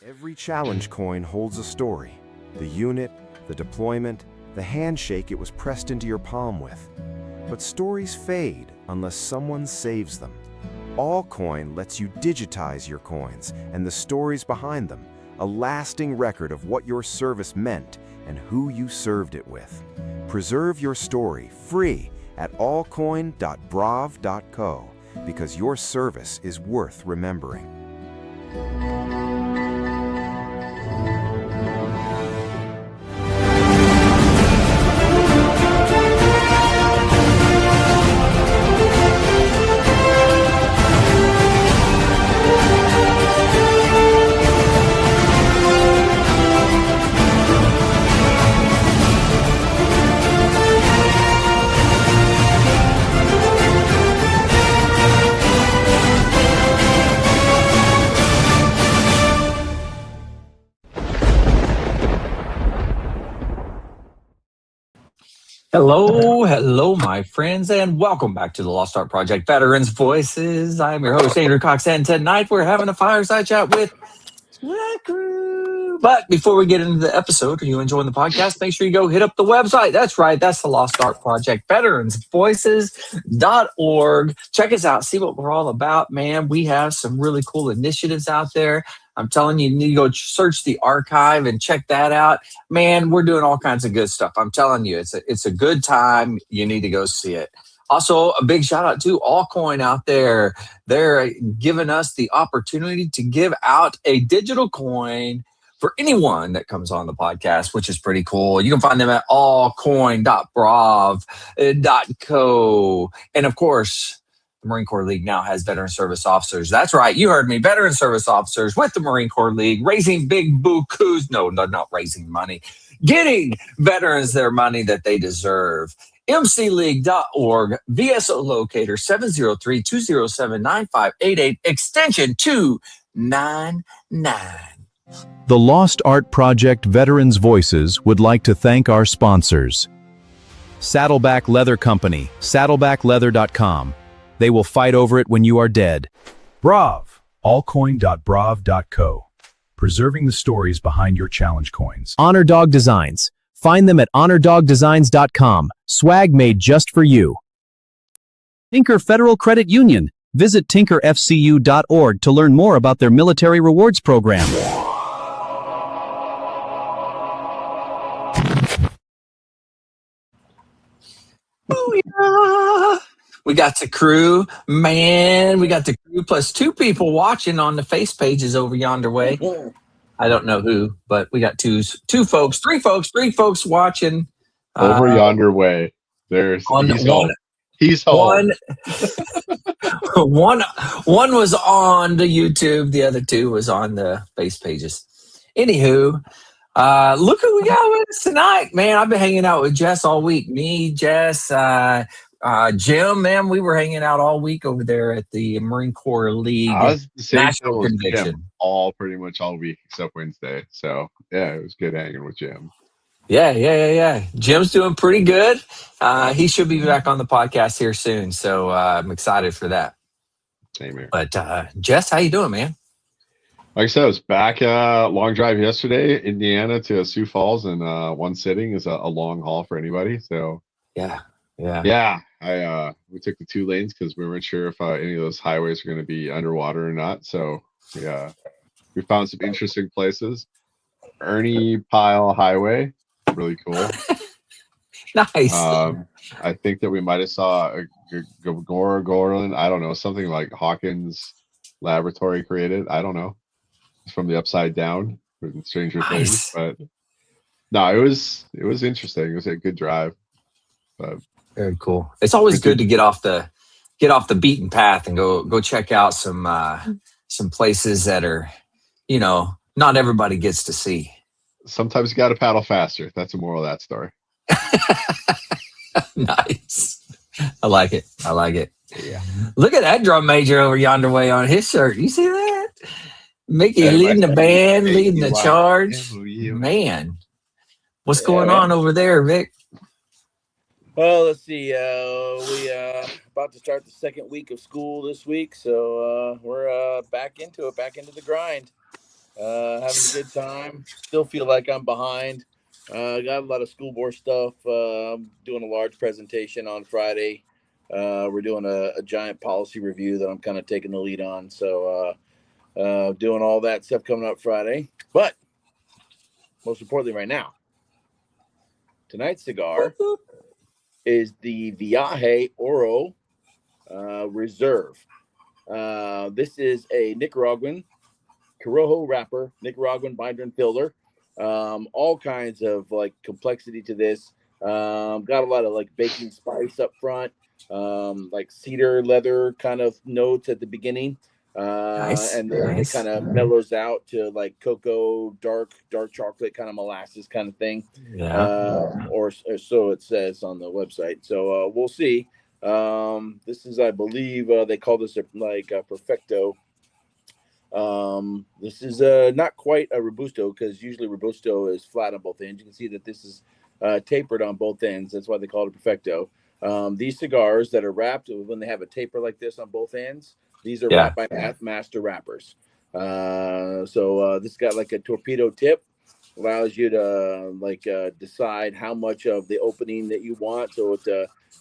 Every challenge coin holds a story. The unit, the deployment, the handshake it was pressed into your palm with. But stories fade unless someone saves them. Allcoin lets you digitize your coins and the stories behind them, a lasting record of what your service meant and who you served it with. Preserve your story free at allcoin.brav.co because your service is worth remembering. Hello, my friends, and welcome back to the Lost Art Project Veterans Voices. I'm your host, Andrew Cox, and tonight we're having a fireside chat with the crew. But before we get into the episode, are you enjoying the podcast? Make sure you go hit up the website. That's right, that's the Lost Art Project, veteransvoices.org. Check us out, see what we're all about, man. We have some really cool initiatives out there. I'm telling you, you need to go search the archive and check that out. Man, we're doing all kinds of good stuff. I'm telling you, it's a good time. You need to go see it. Also, a big shout out to Allcoin out there. They're giving us the opportunity to give out a digital coin for anyone that comes on the podcast, which is pretty cool. You can find them at allcoin.brav.co. And of course, the Marine Corps League now has veteran service officers. That's right. You heard me. Veteran service officers with the Marine Corps League, raising big bukus. No, not raising money. Getting veterans their money that they deserve. mcleague.org, VSO locator 703-207-9588, extension 299. The Lost Art Project Veterans Voices would like to thank our sponsors. Saddleback Leather Company, saddlebackleather.com. They will fight over it when you are dead. Brav, allcoin.brav.co. Preserving the stories behind your challenge coins. Honor Dog Designs. Find them at honordogdesigns.com. Swag made just for you. Tinker Federal Credit Union. Visit tinkerfcu.org to learn more about their military rewards program. Oh, yeah. We got the crew, man. We got the crew plus two people watching on the face pages over yonder way. I don't know who, but we got three folks watching. Over yonder way. There's he's home. One was on the YouTube. The other two was on the face pages. Anywho, look who we got with us tonight, man. I've been hanging out with Jess all week. Me, Jess, Jim, man, we were hanging out all week over there at the Marine Corps League National Convention. Pretty much all week except Wednesday. So yeah, it was good hanging with Jim. Yeah. Jim's doing pretty good. He should be back on the podcast here soon. So I'm excited for that. Same here. But Jess, how you doing, man? Like I said, I was back long drive yesterday, Indiana to Sioux Falls, and one sitting is a long haul for anybody. So yeah. We took the 2 lanes because we weren't sure if any of those highways are going to be underwater or not. So yeah, we found some interesting places. Ernie Pyle Highway, really cool. Nice. I think that we might have saw a Gorlin. I don't know, something like Hawkins Laboratory created. I don't know. It's from the Upside Down with Stranger Things, but no, it was interesting. It was a good drive. But very cool. It's always good to get off the beaten path and go check out some places that are, not everybody gets to see. Sometimes you got to paddle faster. That's the moral of that story. Nice. I like it. Yeah. Look at that drum major over yonder way on his shirt. You see that? Mickey leading the band, leading the charge. Man, what's going on over there, Vick? Well, let's see. We about to start the second week of school this week, so we're back into it, back into the grind. Having a good time. Still feel like I'm behind. Got a lot of school board stuff. I'm doing a large presentation on Friday. We're doing a giant policy review that I'm kind of taking the lead on. So doing all that stuff coming up Friday. But most importantly, right now, tonight's cigar is the Viaje Oro Reserve. This is a Nicaraguan Corojo wrapper, Nicaraguan binder and filler. All kinds of like complexity to this. Got a lot of like baking spice up front, like cedar leather kind of notes at the beginning. And then it kind of mellows out to like cocoa, dark chocolate, kind of molasses kind of thing. Or so it says on the website. So we'll see. This is, I believe, they call this a perfecto. This is not quite a robusto, because usually robusto is flat on both ends. You can see that this is tapered on both ends. That's why they call it a perfecto. These cigars that are wrapped, when they have a taper like this on both ends, these are wrapped by master wrappers. So this got like a torpedo tip, allows you to decide how much of the opening that you want. So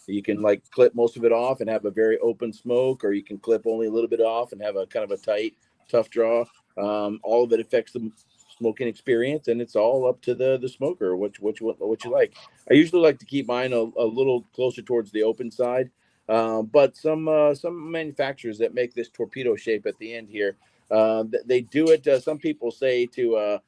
you can like clip most of it off and have a very open smoke, or you can clip only a little bit off and have a kind of a tight, tough draw. All of it affects the smoking experience, and it's all up to the smoker what you like. I usually like to keep mine a little closer towards the open side, but some manufacturers that make this torpedo shape at the end here, they do it. Some people say to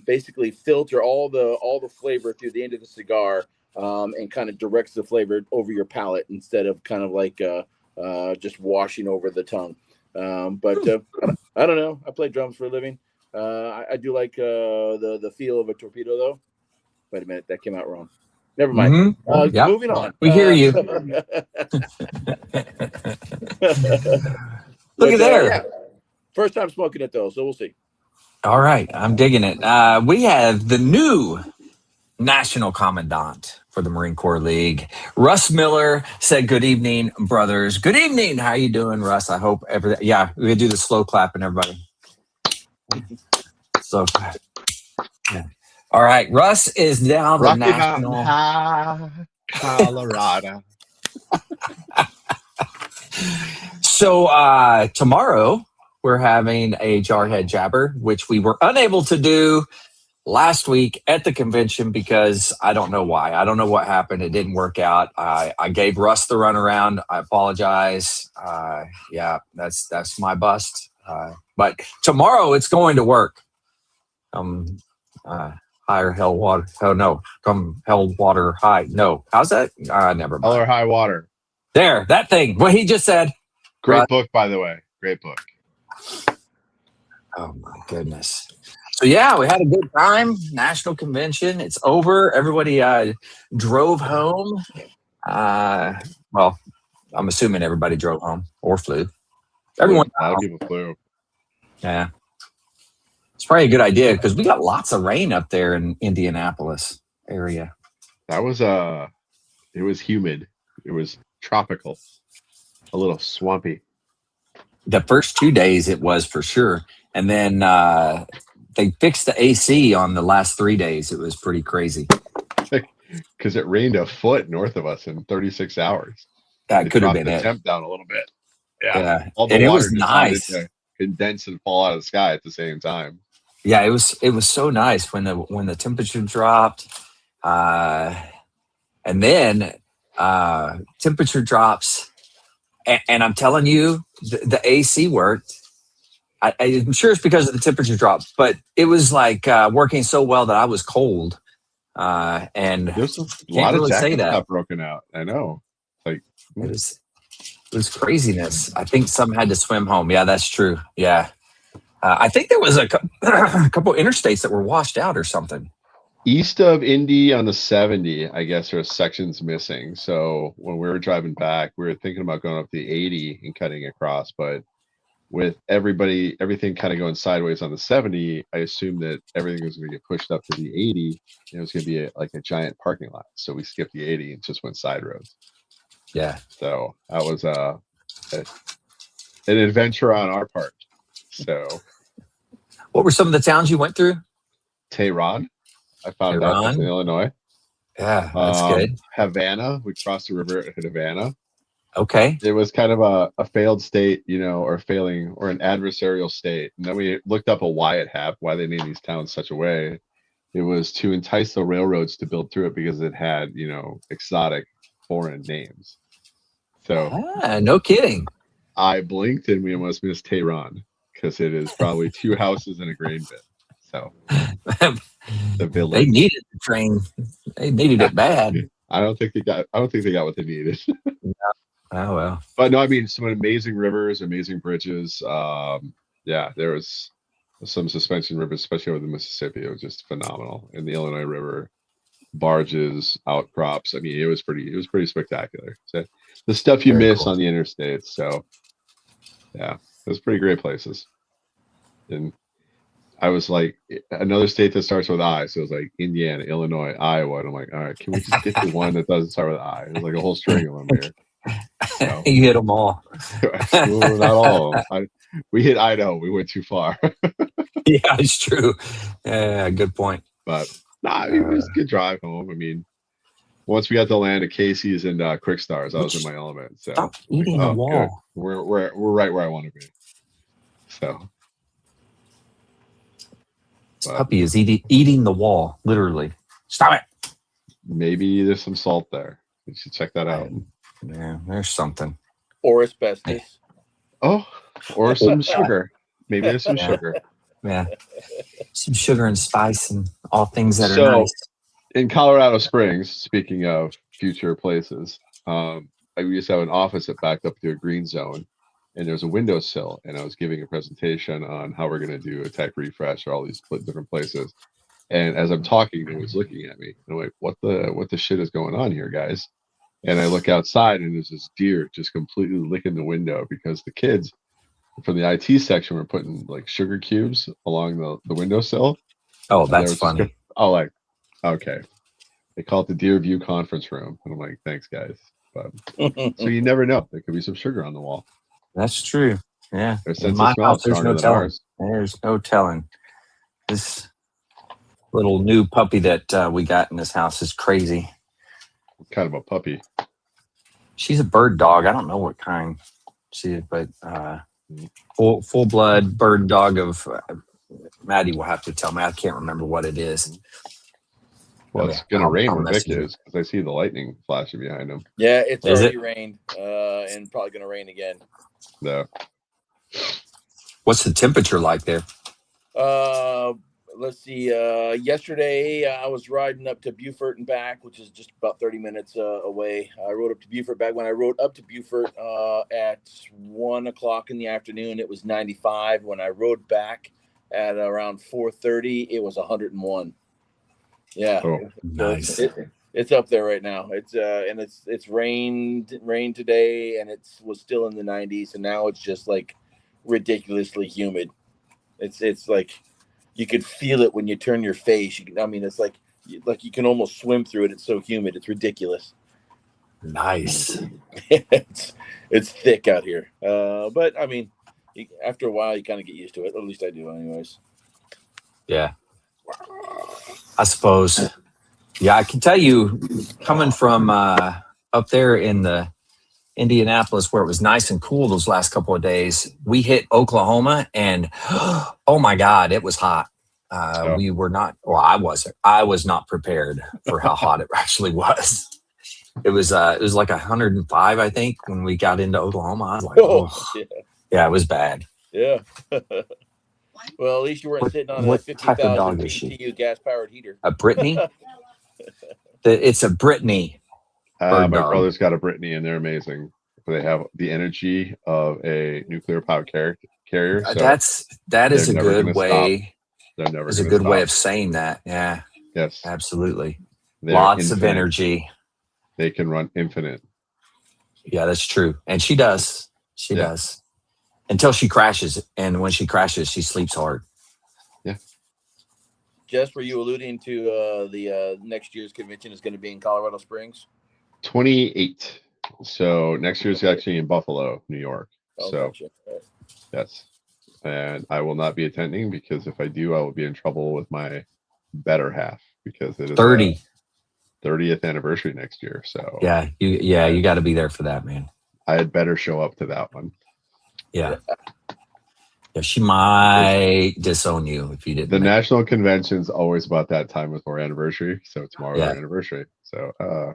basically filter all the flavor through the end of the cigar, and kind of directs the flavor over your palate instead of kind of like just washing over the tongue. But I don't know. I play drums for a living. I do like the feel of a torpedo, though. Wait a minute, that came out wrong. Never mind. Moving on. We hear you. Look at there. Yeah. First time smoking it, though, so we'll see. All right, I'm digging it. We have the new National Commandant for the Marine Corps League. Russ Miller said, "Good evening, brothers." Good evening. How you doing, Russ? I hope everything. Yeah, we're gonna do the slow clapping, everybody. Slow clap. Yeah. All right, Russ is now the Rocky national. Mountain High, Colorado. So tomorrow we're having a Jarhead Jabber, which we were unable to do last week at the convention because I don't know why. I don't know what happened. It didn't work out. I gave Russ the runaround. I apologize. Yeah, that's my bust. But tomorrow it's going to work. Higher hell water. Oh no, come hell water high. No, how's that? Never mind. Hell or high water. There, that thing. What he just said. Great book, by the way. Great book. Oh my goodness. So yeah, we had a good time. National convention. It's over. Everybody drove home. Well, I'm assuming everybody drove home or flew. Everyone. A lot of people flew. Yeah. It's probably a good idea because we got lots of rain up there in Indianapolis area. That was it was humid. It was tropical. A little swampy. The first 2 days it was for sure. And then they fixed the AC on the last 3 days. It was pretty crazy. Because it rained a foot north of us in 36 hours. That could have been the it. Temp down a little bit. Yeah. All the and it water was nice. to condense and fall out of the sky at the same time. Yeah, it was so nice when the temperature dropped. And then temperature drops. And I'm telling you, the AC worked. I'm sure it's because of the temperature drop, but it was like working so well that I was cold. And there's a can't lot really of say jackets that. got broken out. I know. Like it was craziness. I think some had to swim home. Yeah, that's true. Yeah. I think there was a couple interstates that were washed out or something. East of Indy on the 70, I guess there are sections missing. So when we were driving back, we were thinking about going up the 80 and cutting across, but with everything kind of going sideways on the 70, I assumed that everything was going to get pushed up to the 80. And it was going to be like a giant parking lot. So we skipped the 80 and just went side roads. Yeah. So that was an adventure on our part. So What were some of the towns you went through? Tehran, I found out that's in Illinois. Yeah, that's good. Havana, we crossed the river at Havana. Okay. It was kind of a failed state, or an adversarial state. And then we looked up why they named these towns such a way. It was to entice the railroads to build through it because it had, exotic foreign names. So no kidding. I blinked and we almost missed Tehran because it is probably 2 houses and a grain bin. So the village. They needed the train. They needed it bad. I don't think they got what they needed. Oh well. But no, I mean some amazing rivers, amazing bridges. There was some suspension rivers, especially over the Mississippi. It was just phenomenal. And the Illinois River, barges, outcrops. I mean, it was pretty spectacular. So the stuff you miss on the interstates. So yeah, it was pretty great places. And I was like, another state that starts with I. So it was like Indiana, Illinois, Iowa. And I'm like, all right, can we just get to one that doesn't start with I? It was like a whole string of them here. So, you hit them all. Not all. We hit Idaho. We went too far. Yeah, it's true. Yeah, good point. But it was a good drive home. I mean, once we got to land at Casey's and Quick Stars, I was in my element. So stop eating the wall. Good. We're right where I want to be. So this puppy is eating the wall, literally. Stop it. Maybe there's some salt there. You should check that out. Yeah, there's something. Or asbestos. Oh, or some sugar. Maybe there's some sugar. Yeah. Some sugar and spice and all things that are nice. In Colorado Springs, speaking of future places, I used to have an office that backed up to a green zone, and there's a windowsill, and I was giving a presentation on how we're going to do a tech refresh or all these different places. And as I'm talking, they was looking at me. And I'm like, what the shit is going on here, guys? And I look outside, and there's this deer just completely licking the window because the kids from the IT section were putting like sugar cubes along the windowsill. Oh, that's funny. Okay. They call it the Deer View conference room. And I'm like, thanks, guys. But so you never know. There could be some sugar on the wall. That's true. Yeah. In my house, there's no telling. There's no telling. This little new puppy that we got in this house is crazy. What kind of a puppy? She's a bird dog. I don't know what kind she is, but full blood bird dog of Maddie will have to tell me. I can't remember what it is. Well, it's going to rain where Vick is because I see the lightning flashing behind him. Yeah, it's already rained and probably going to rain again. No. What's the temperature like there? Let's see. Yesterday, I was riding up to Beaufort and back, which is just about 30 minutes away. I rode up to Beaufort back. When I rode up to Beaufort at 1 o'clock in the afternoon, it was 95. When I rode back at around 4:30, it was 101. Yeah, nice. It's up there right now. It's and it's rained today, and it was still in the 90s, and now it's just like ridiculously humid. It's like you could feel it when you turn your face. It's like you can almost swim through it. It's so humid. It's ridiculous. Nice. it's thick out here. But I mean, after a while, you kind of get used to it. At least I do, anyways. Yeah. I suppose. Yeah, I can tell you, coming from up there in the Indianapolis, where it was nice and cool those last couple of days, we hit Oklahoma, and oh my God, it was hot. We were not. Well, I wasn't. I was not prepared for how hot it actually was. It was like 105, I think, when we got into Oklahoma. I was like, yeah, it was bad. Yeah. Well, at least you weren't sitting on a 50,000 BTU gas-powered heater. A Brittany? It's a Brittany. My brother's got a Brittany, and they're amazing. They have the energy of a nuclear power carrier. So that is a good way. They're never. Is a good way of saying that. Yeah. Yes. Absolutely. They're Lots infinite. of energy. They can run infinite. Yeah, that's true, and she does. She does. until she crashes. And when she crashes, she sleeps hard. Jess, were you alluding to the next year's convention is going to be in Colorado Springs? 28. So next year's actually in Buffalo, New York. Oh, So gotcha. Right. yes, and I will not be attending because if I do, I will be in trouble with my better half because it is 30. 30th anniversary next year. So Yeah, you got to be there for that, man. I had better show up to that one. Yeah. Yeah, she might disown you if you didn't. The national convention's always about that time with our anniversary. So tomorrow's our Yeah. anniversary. So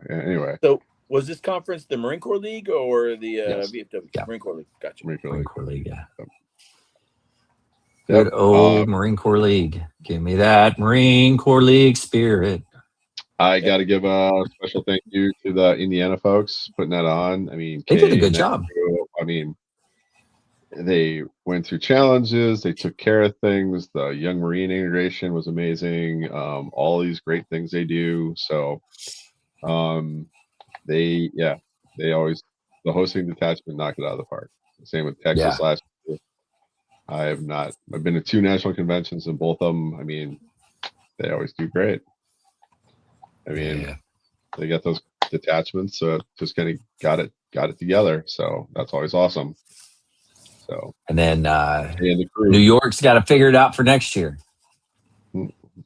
anyway. So was this conference the Marine Corps League or the Yes. VFW? Yeah. Marine Corps League. Gotcha. Marine Corps League, yeah. Yep. Good old Marine Corps League. Give me that Marine Corps League spirit. I got to give a special thank you to the Indiana folks putting that on. I mean, They did a Kay good and job. Andrew, I mean, they went through challenges. They took care of things. The Young Marine integration was amazing. All these great things they do. So, they always, the hosting detachment knocked it out of the park. Same with Texas Yeah. last year. I've been to 2 national conventions and both of them, I mean, they always do great. I mean, they got those detachments, so just kind of got it together. So that's always awesome. So And then the crew, New York's got to figure it out for next year.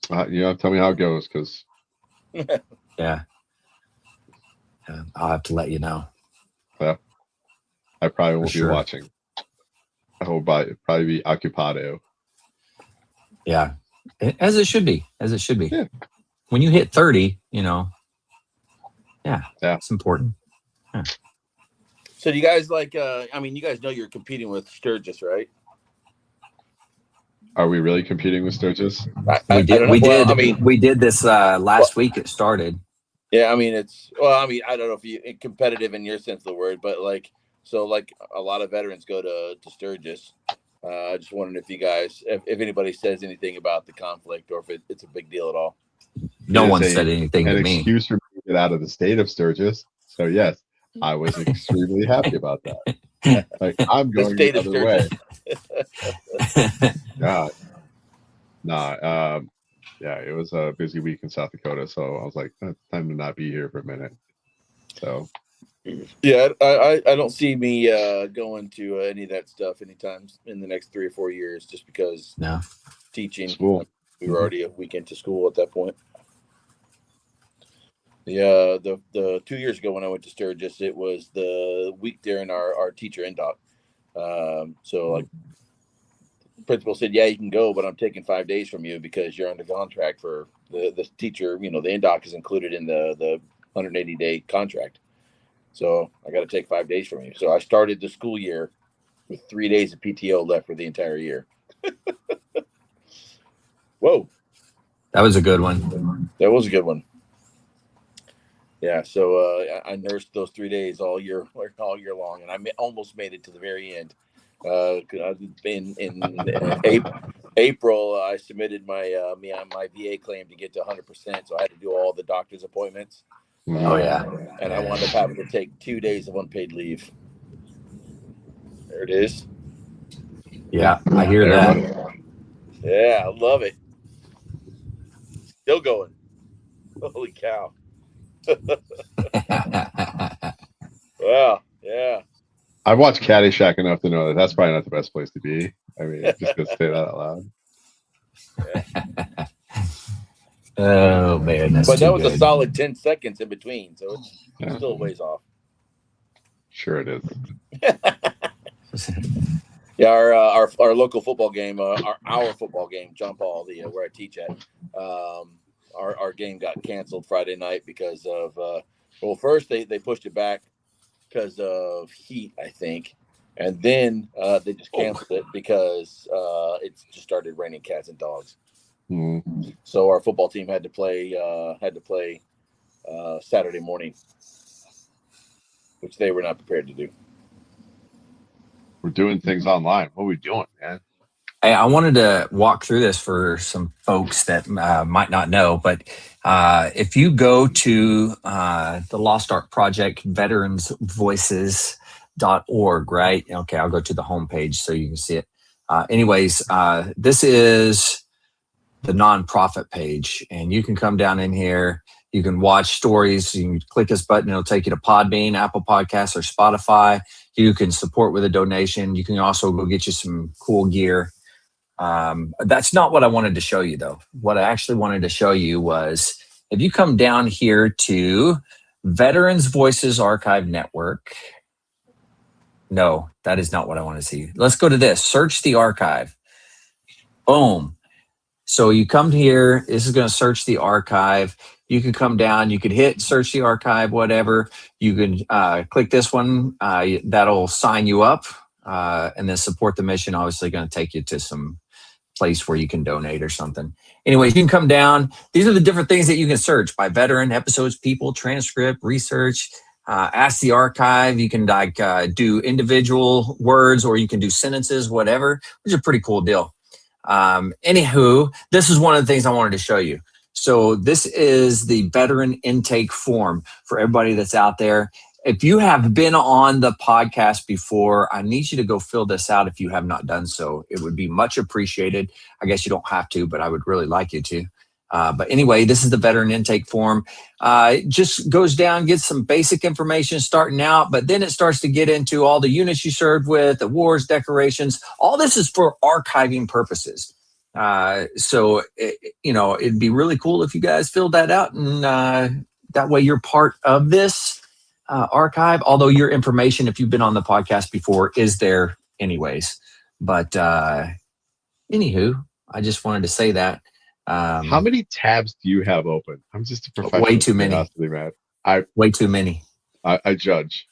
tell me how it goes, because Yeah. I'll have to let you know. I probably won't be sure. watching. I will probably be occupado. Yeah. As it should be. As it should be. Yeah. When you hit 30, it's important. Yeah. So do you guys like? I mean, you guys know you're competing with Sturgis, right? Are we really competing with Sturgis? I don't know. We did this last week. It started. Yeah, I mean, I don't know if you competitive in your sense of the word, but like a lot of veterans go to Sturgis. I just wondering if you guys, if anybody says anything about the conflict or if it's a big deal at all. No one said anything to me. An excuse for me to get out of the state of Sturgis. So yes, I was extremely happy about that. Like, I'm going the other way. Yeah, it was a busy week in South Dakota, so I was like, it's time to not be here for a minute. So yeah, I don't see me going to any of that stuff anytime in the next 3 or 4 years, just because teaching. School. We were already a week into school at that point. The 2 years ago when I went to Sturgis, it was the week during our teacher NDOC. So like, the principal said, "Yeah, you can go, but I'm taking 5 days from you because you're under contract for the teacher. The NDOC is included in the 180-day contract. So I got to take 5 days from you." So I started the school year with 3 days of PTO left for the entire year. Whoa. That was a good one. That was a good one. Yeah. So I nursed those 3 days all year long, and I almost made it to the very end. In April, I submitted my VA claim to get to 100%. So I had to do all the doctor's appointments. Oh yeah. And I wound up having to take 2 days of unpaid leave. There it is. Yeah, I hear that. Yeah, I love it. Still going. Holy cow. Wow. Yeah. I've watched Caddyshack enough to know that that's probably not the best place to be. I mean, just to say that out loud. Yeah. Oh man, but that was a solid 10 seconds in between, so it's still a ways off. Sure it is. Yeah, our local football game, our football game, John Paul, where I teach at, our game got canceled Friday night because of first they pushed it back because of heat, I think, and then they just canceled it because it just started raining cats and dogs. Mm-hmm. So our football team had to play Saturday morning, which they were not prepared to do. We're doing things online. What are we doing, man? Hey, I wanted to walk through this for some folks that might not know, but if you go to the Lost Ark Project Veterans Voices .org, right? Okay, I'll go to the homepage so you can see it. Anyways, this is the nonprofit page, and you can come down in here. You can watch stories. You can click this button. It'll take you to Podbean, Apple Podcasts, or Spotify. You can support with a donation. You can also go get you some cool gear. That's not what I wanted to show you, though. What I actually wanted to show you was if you come down here to Veterans Voices Archive Network. No, that is not what I want to see. Let's go to this. Search the archive. Boom. So you come here. This is going to search the archive. You can come down. You could hit search the archive, whatever. You can click this one. That'll sign you up. And then support the mission. Obviously going to take you to some place where you can donate or something. Anyways, you can come down. These are the different things that you can search by veteran, episodes, people, transcript, research, ask the archive. You can do individual words, or you can do sentences, whatever, which is a pretty cool deal. Anywho, this is one of the things I wanted to show you. So this is the veteran intake form for everybody that's out there. If you have been on the podcast before, I need you to go fill this out if you have not done so. It would be much appreciated. I guess you don't have to, but I would really like you to. But anyway, this is the veteran intake form. It just goes down, gets some basic information starting out, but then it starts to get into all the units you served with, awards, decorations. All this is for archiving purposes. So, it'd be really cool if you guys filled that out, and that way you're part of this archive, although your information, if you've been on the podcast before, is there anyways. But anywho, I just wanted to say that. How many tabs do you have open? I'm just a professional. Way too many. Man. Way too many. I judge.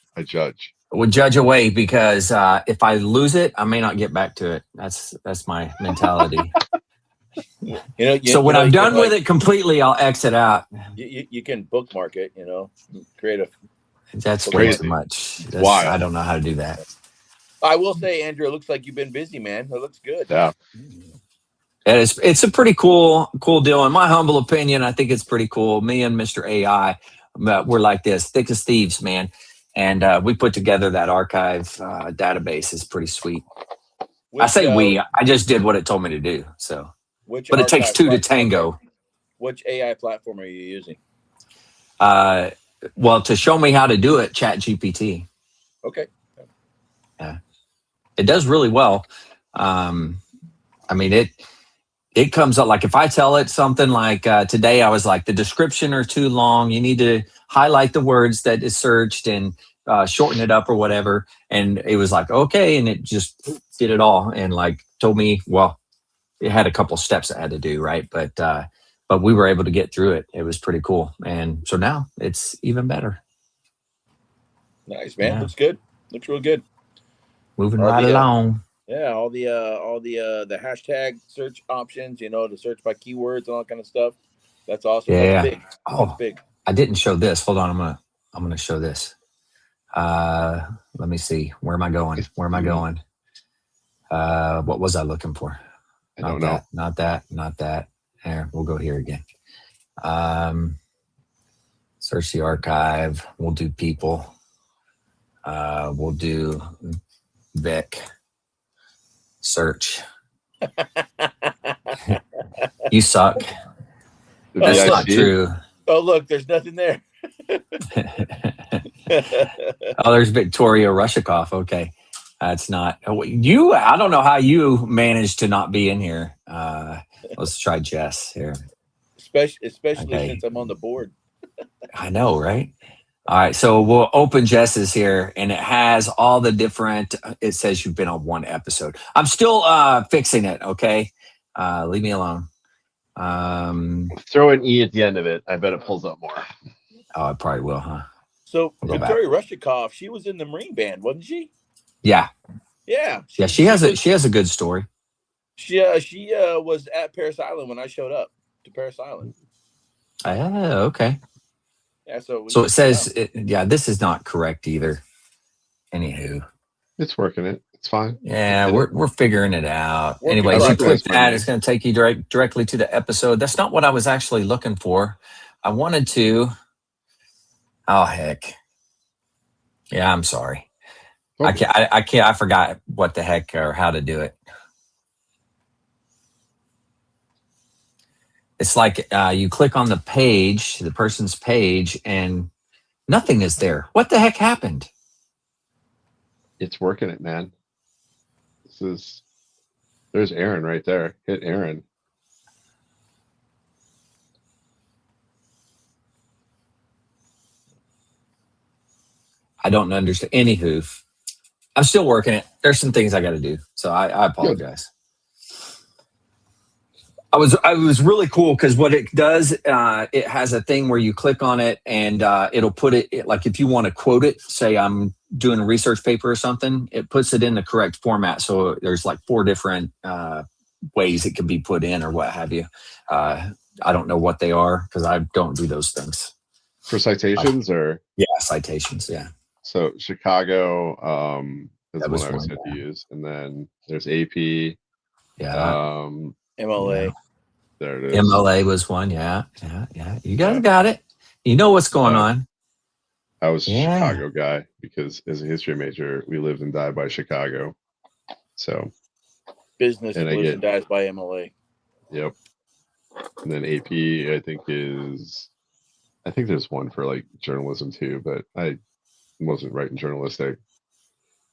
Would judge away because if I lose it, I may not get back to it. That's my mentality. So when I'm done with it completely, I'll exit out. You can bookmark it. Create a. That's way too much. Why? I don't know how to do that. I will say, Andrew, it looks like you've been busy, man. It looks good. Yeah. It's a pretty cool deal. In my humble opinion, I think it's pretty cool. Me and Mr. AI, we're like this, thick as thieves, man. And we put together that archive database. Is pretty sweet. I just did what it told me to do. So, but it takes two to tango. Which AI platform are you using? Well, to show me how to do it, ChatGPT. Okay. Yeah, it does really well. It comes up like if I tell it something like today, I was like, the description are too long. You need to highlight the words that is searched and shorten it up or whatever. And it was like, okay. And it just did it all and like told me, well, it had a couple steps I had to do. Right. But we were able to get through it. It was pretty cool. And so now it's even better. Nice, man. Yeah. Looks good. Looks real good. Moving right along. Yeah, all the hashtag search options, to search by keywords and all that kind of stuff. That's awesome. Yeah. That's big. That's big. I didn't show this. Hold on, I'm gonna show this. Let me see. Where am I going? What was I looking for? I don't know. Not that. There, we'll go here again. Search the archive. We'll do people. We'll do Vick. Search. You suck. That's not true. Oh, look, there's nothing there. Oh, there's Victoria Rushikoff. Okay. That's not you. I don't know how you managed to not be in here. Let's try Jess here. Especially since I'm on the board. I know, right? All right, so we'll open Jess's here, and it has all the different. It says you've been on one episode. I'm still fixing it. Okay, leave me alone. Throw an E at the end of it. I bet it pulls up more. Oh, it probably will, huh? So Victoria Rushikoff, she was in the Marine Band, wasn't she? Yeah. Yeah. She has a good story. She was at Parris Island when I showed up to Parris Island. Oh, okay. Yeah, so it says, this is not correct either. Anywho, it's working. It's fine. Yeah, we're figuring it out. Anyways, you click that, it's going to take you directly to the episode. That's not what I was actually looking for. I wanted to. Oh heck. Yeah, I'm sorry. I can't. I can't. I forgot what the heck or how to do it. It's like you click on the page, the person's page, and nothing is there. What the heck happened? It's working it, man. There's Aaron right there. Hit Aaron. I don't understand. Anywho, I'm still working it. There's some things I got to do, so I apologize. I was really cool because what it does, it has a thing where you click on it and it'll put it like if you want to quote it, say I'm doing a research paper or something, it puts it in the correct format. So there's like 4 different ways it can be put in or what have you. I don't know what they are because I don't do those things. For citations or? Yeah, citations, yeah. So Chicago is the one I was going to use. And then there's AP. Yeah. MLA. Yeah. There it is. MLA was one. Yeah. You guys got it. You know what's going on. I was a Chicago guy because as a history major, we lived and died by Chicago. So business lives and dies by MLA. Yep. And then AP, I think there's one for like journalism too, but I wasn't writing journalistic.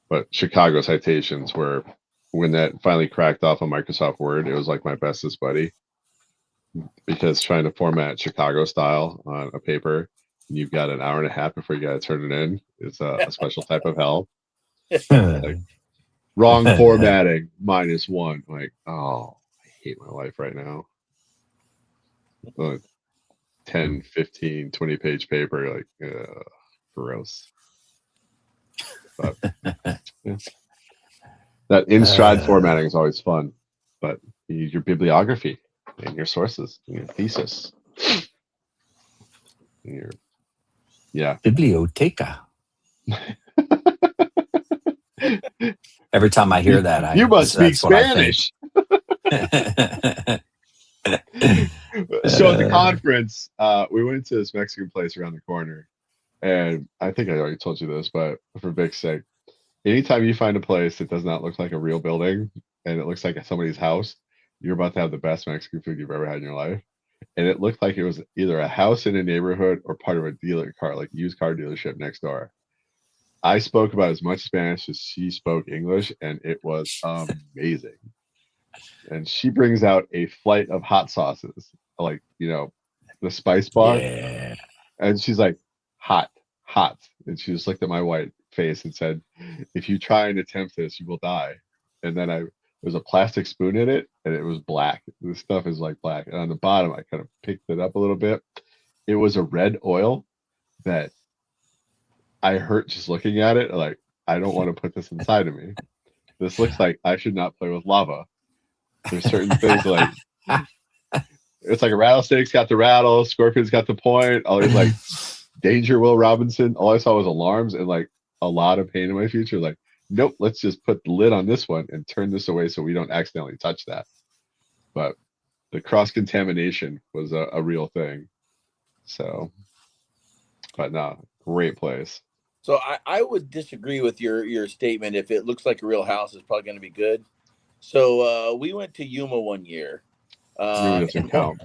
But Chicago citations were, when that finally cracked off on Microsoft Word, it was like my bestest buddy. Because trying to format Chicago style on a paper, you've got an hour and a half before you got to turn it in. It's a special type of hell. Like, wrong formatting, -1. Like, oh, I hate my life right now. 10, 15, 20 page paper, like, gross. But yeah. That in-stride formatting is always fun, but you use your bibliography and your sources and your thesis. And Biblioteca. Every time I hear that, you must speak Spanish. So at the conference, we went to this Mexican place around the corner, and I think I already told you this, but for Vick's sake, anytime you find a place that does not look like a real building and it looks like somebody's house, you're about to have the best Mexican food you've ever had in your life. And it looked like it was either a house in a neighborhood or part of a dealer car, like used car dealership next door. I spoke about as much Spanish as she spoke English, and it was amazing. And she brings out a flight of hot sauces, like, the spice bar. Yeah. And she's like, hot. And she just looked at my white face and said, if you try and attempt this, you will die. And then there's a plastic spoon in it, and it was black. The stuff is like black. And on the bottom, I kind of picked it up a little bit. It was a red oil that I hurt just looking at it. Like, I don't want to put this inside of me. This looks like I should not play with lava. There's certain things like, it's like a rattlesnake's got the rattle, scorpion's got the point. All these like danger, Will Robinson. All I saw was alarms and like a lot of pain in my future. Like, nope, let's just put the lid on this one and turn this away so we don't accidentally touch that. But the cross-contamination was a real thing. So, but no, great place. So I would disagree with your statement. If it looks like a real house, it's probably going to be good. So we went to Yuma one year. Really doesn't count.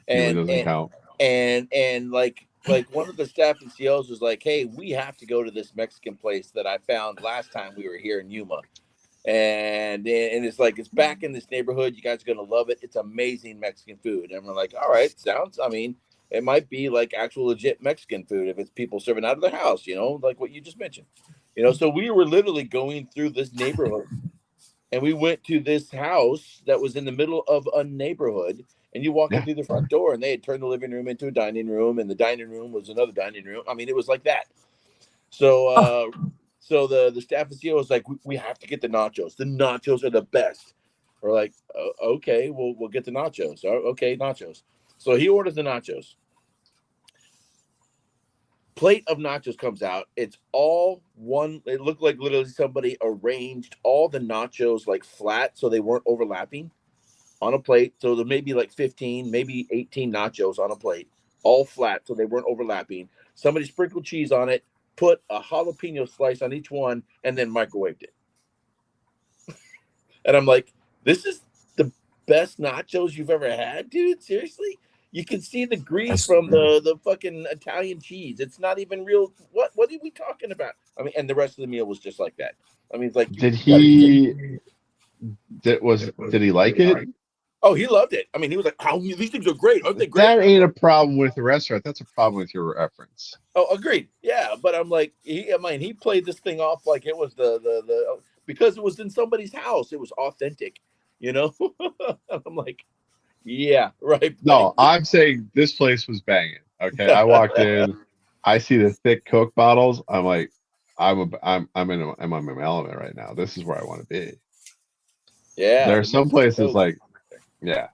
And like one of the staff and COs was like, hey, we have to go to this Mexican place that I found last time we were here in Yuma. And it's like, it's back in this neighborhood. You guys are going to love it. It's amazing Mexican food. And we're like, all right, it might be like actual legit Mexican food if it's people serving out of their house, like what you just mentioned. So we were literally going through this neighborhood. And we went to this house that was in the middle of a neighborhood, and you walk in through the front door, and they had turned the living room into a dining room, and the dining room was another dining room. I mean, it was like that. So, so the staff and CEO was like, we have to get the nachos. The nachos are the best. We're like, okay, we'll get the nachos. Okay, nachos. So he orders the nachos. Plate of nachos comes out. It's all one. It looked like literally somebody arranged all the nachos like flat so they weren't overlapping on a plate. So there may be like 15, maybe 18 nachos on a plate, all flat so they weren't overlapping. Somebody sprinkled cheese on it, put a jalapeno slice on each one, and then microwaved it. And I'm like, this is the best nachos you've ever had, dude? Seriously? You can see the grease from the fucking Italian cheese. It's not even real. What are we talking about? I mean, and the rest of the meal was just like that. I mean, it's like, Did he like it? Oh, he loved it. I mean, he was like, "Oh, these things are great. Aren't they great?" That ain't a problem with the restaurant. That's a problem with your reference. Oh, agreed. Yeah, but I'm like, he played this thing off like it was the because it was in somebody's house. It was authentic, you know. I'm like, yeah, right. No, I'm saying this place was banging. Okay, I walked in, I see the thick Coke bottles. I'm like, I'm in my element right now. This is where I want to be. Yeah, there are some places like, yeah,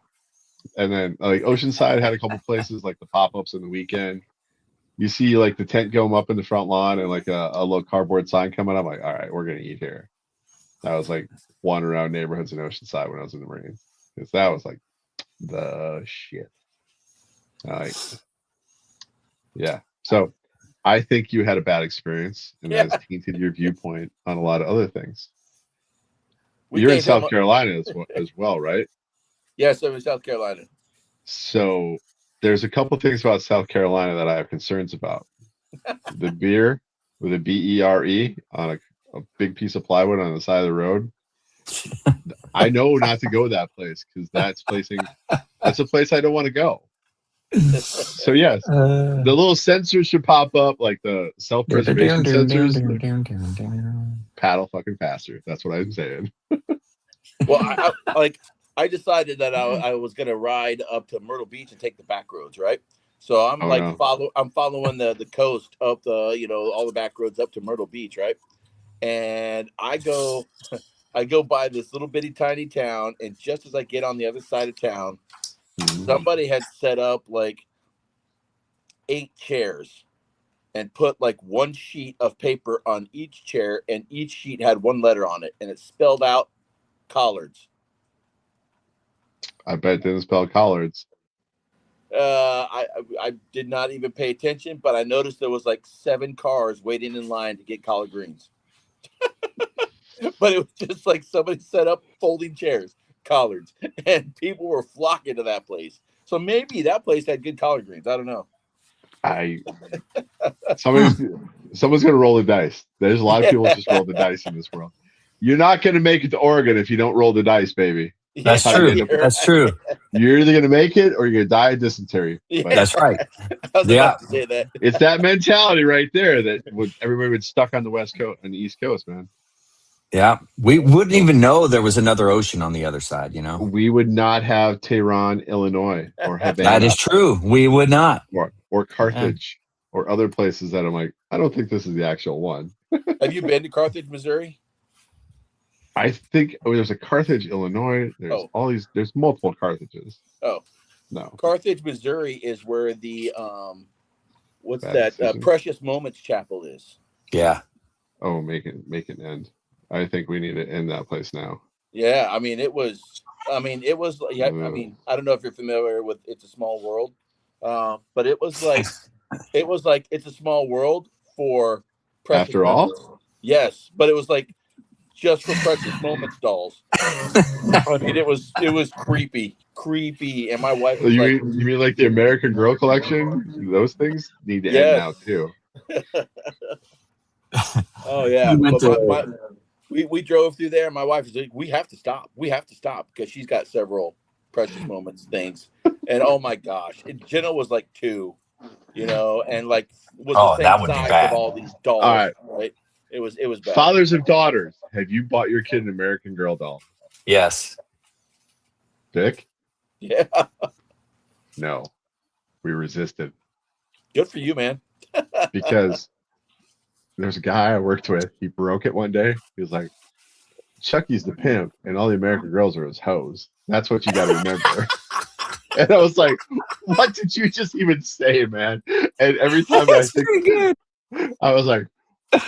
and then like Oceanside had a couple places like the pop-ups in the weekend. You see like the tent going up in the front lawn and like a little cardboard sign coming up. I'm like, all right, we're gonna eat here. I was like wandering around neighborhoods in Oceanside when I was in the Marines, because that was like the shit. Like, yeah. So I think you had a bad experience, and that has tainted your viewpoint on a lot of other things. You're in South Carolina as well, right? Yes, I'm in South Carolina. So there's a couple things about South Carolina that I have concerns about. The beer with a BERE on a big piece of plywood on the side of the road. I know not to go that place because that's a place I don't want to go. So yes, the little sensors should pop up, like the self-preservation sensors. Paddle fucking faster. That's what I'm saying. Well, I decided that I was gonna ride up to Myrtle Beach and take the back roads, right? So I'm I'm following the coast up all the back roads up to Myrtle Beach, right? And I go by this little bitty tiny town, and just as I get on the other side of town, somebody had set up like 8 chairs and put like one sheet of paper on each chair, and each sheet had one letter on it, and it spelled out collards. I bet it didn't spell collards. I did not even pay attention, but I noticed there was like 7 cars waiting in line to get collard greens. But it was just like somebody set up folding chairs, collards, and people were flocking to that place. So maybe that place had good collard greens. I don't know. Someone's gonna roll the dice. There's a lot of people just roll the dice in this world. You're not gonna make it to Oregon if you don't roll the dice, baby. That's true. That's true. You're either gonna make it or you're gonna die of dysentery. Yeah. That's right. I was about to say that. It's that mentality right there that everybody would stuck on the West Coast and the East Coast, man. Yeah, we wouldn't even know there was another ocean on the other side, you know? We would not have Tehran, Illinois, or Havana. That is true. We would not. Or Carthage, or other places that I'm like, I don't think this is the actual one. Have you been to Carthage, Missouri? I think there's a Carthage, Illinois. There's multiple Carthages. Oh. No. Carthage, Missouri is where the, Precious Moments Chapel is. Yeah. Oh, make it end. I think we need to end that place now. Yeah, I mean, it was. Yeah, I mean, I don't know if you're familiar with It's a Small World, but it was like, It's a Small World for Precious After Moments. all. Yes, but it was like just for Precious Moments dolls. I mean, it was creepy, and my wife. Was you mean like the American Girl collection? Those things need to end now too. Oh yeah, we drove through there. My wife was like, "We have to stop. We have to stop," because she's got several Precious Moments things. And oh my gosh, Jenna was like 2, and like was the same that would size be bad. of all these dolls. All right? It was bad. Fathers of daughters, have you bought your kid an American Girl doll? Yes. Vick? Yeah. No, we resisted. Good for you, man. Because there's a guy I worked with. He broke it one day. He was like, Chucky's the pimp, and all the American Girls are his hoes. That's what you got to remember. And I was like, what did you just even say, man? And every time I was like,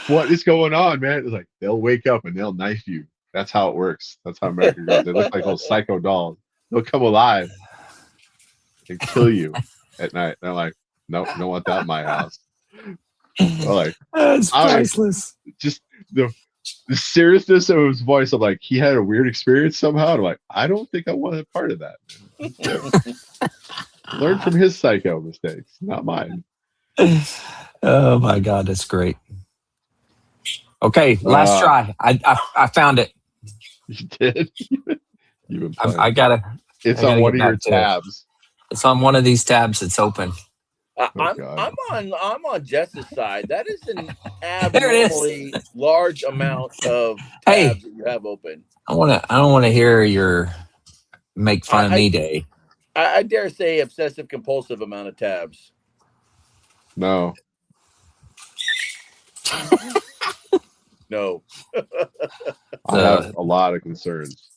what is going on, man? It's like, they'll wake up and they'll knife you. That's how it works. That's how American Girls, they look like little psycho dolls. They'll come alive and kill you at night. And I'm like, nope, don't want that in my house. Like, That's I priceless. just the seriousness of his voice. I'm like, he had a weird experience somehow. And I'm like, I don't think I want a part of that. Learn from his psycho mistakes, not mine. Oh my God, that's great. Okay, last try. I found it. You did. You've been playing. I gotta. It's I gotta on one get of your back to it. tabs. It's on one of these tabs. It's open. God. I'm on Jess's side. That is an There it is. abnormally large amount of Hey. tabs that you have open. I don't want to hear your make fun of me day. I dare say obsessive compulsive amount of tabs. No. No. I have a lot of concerns.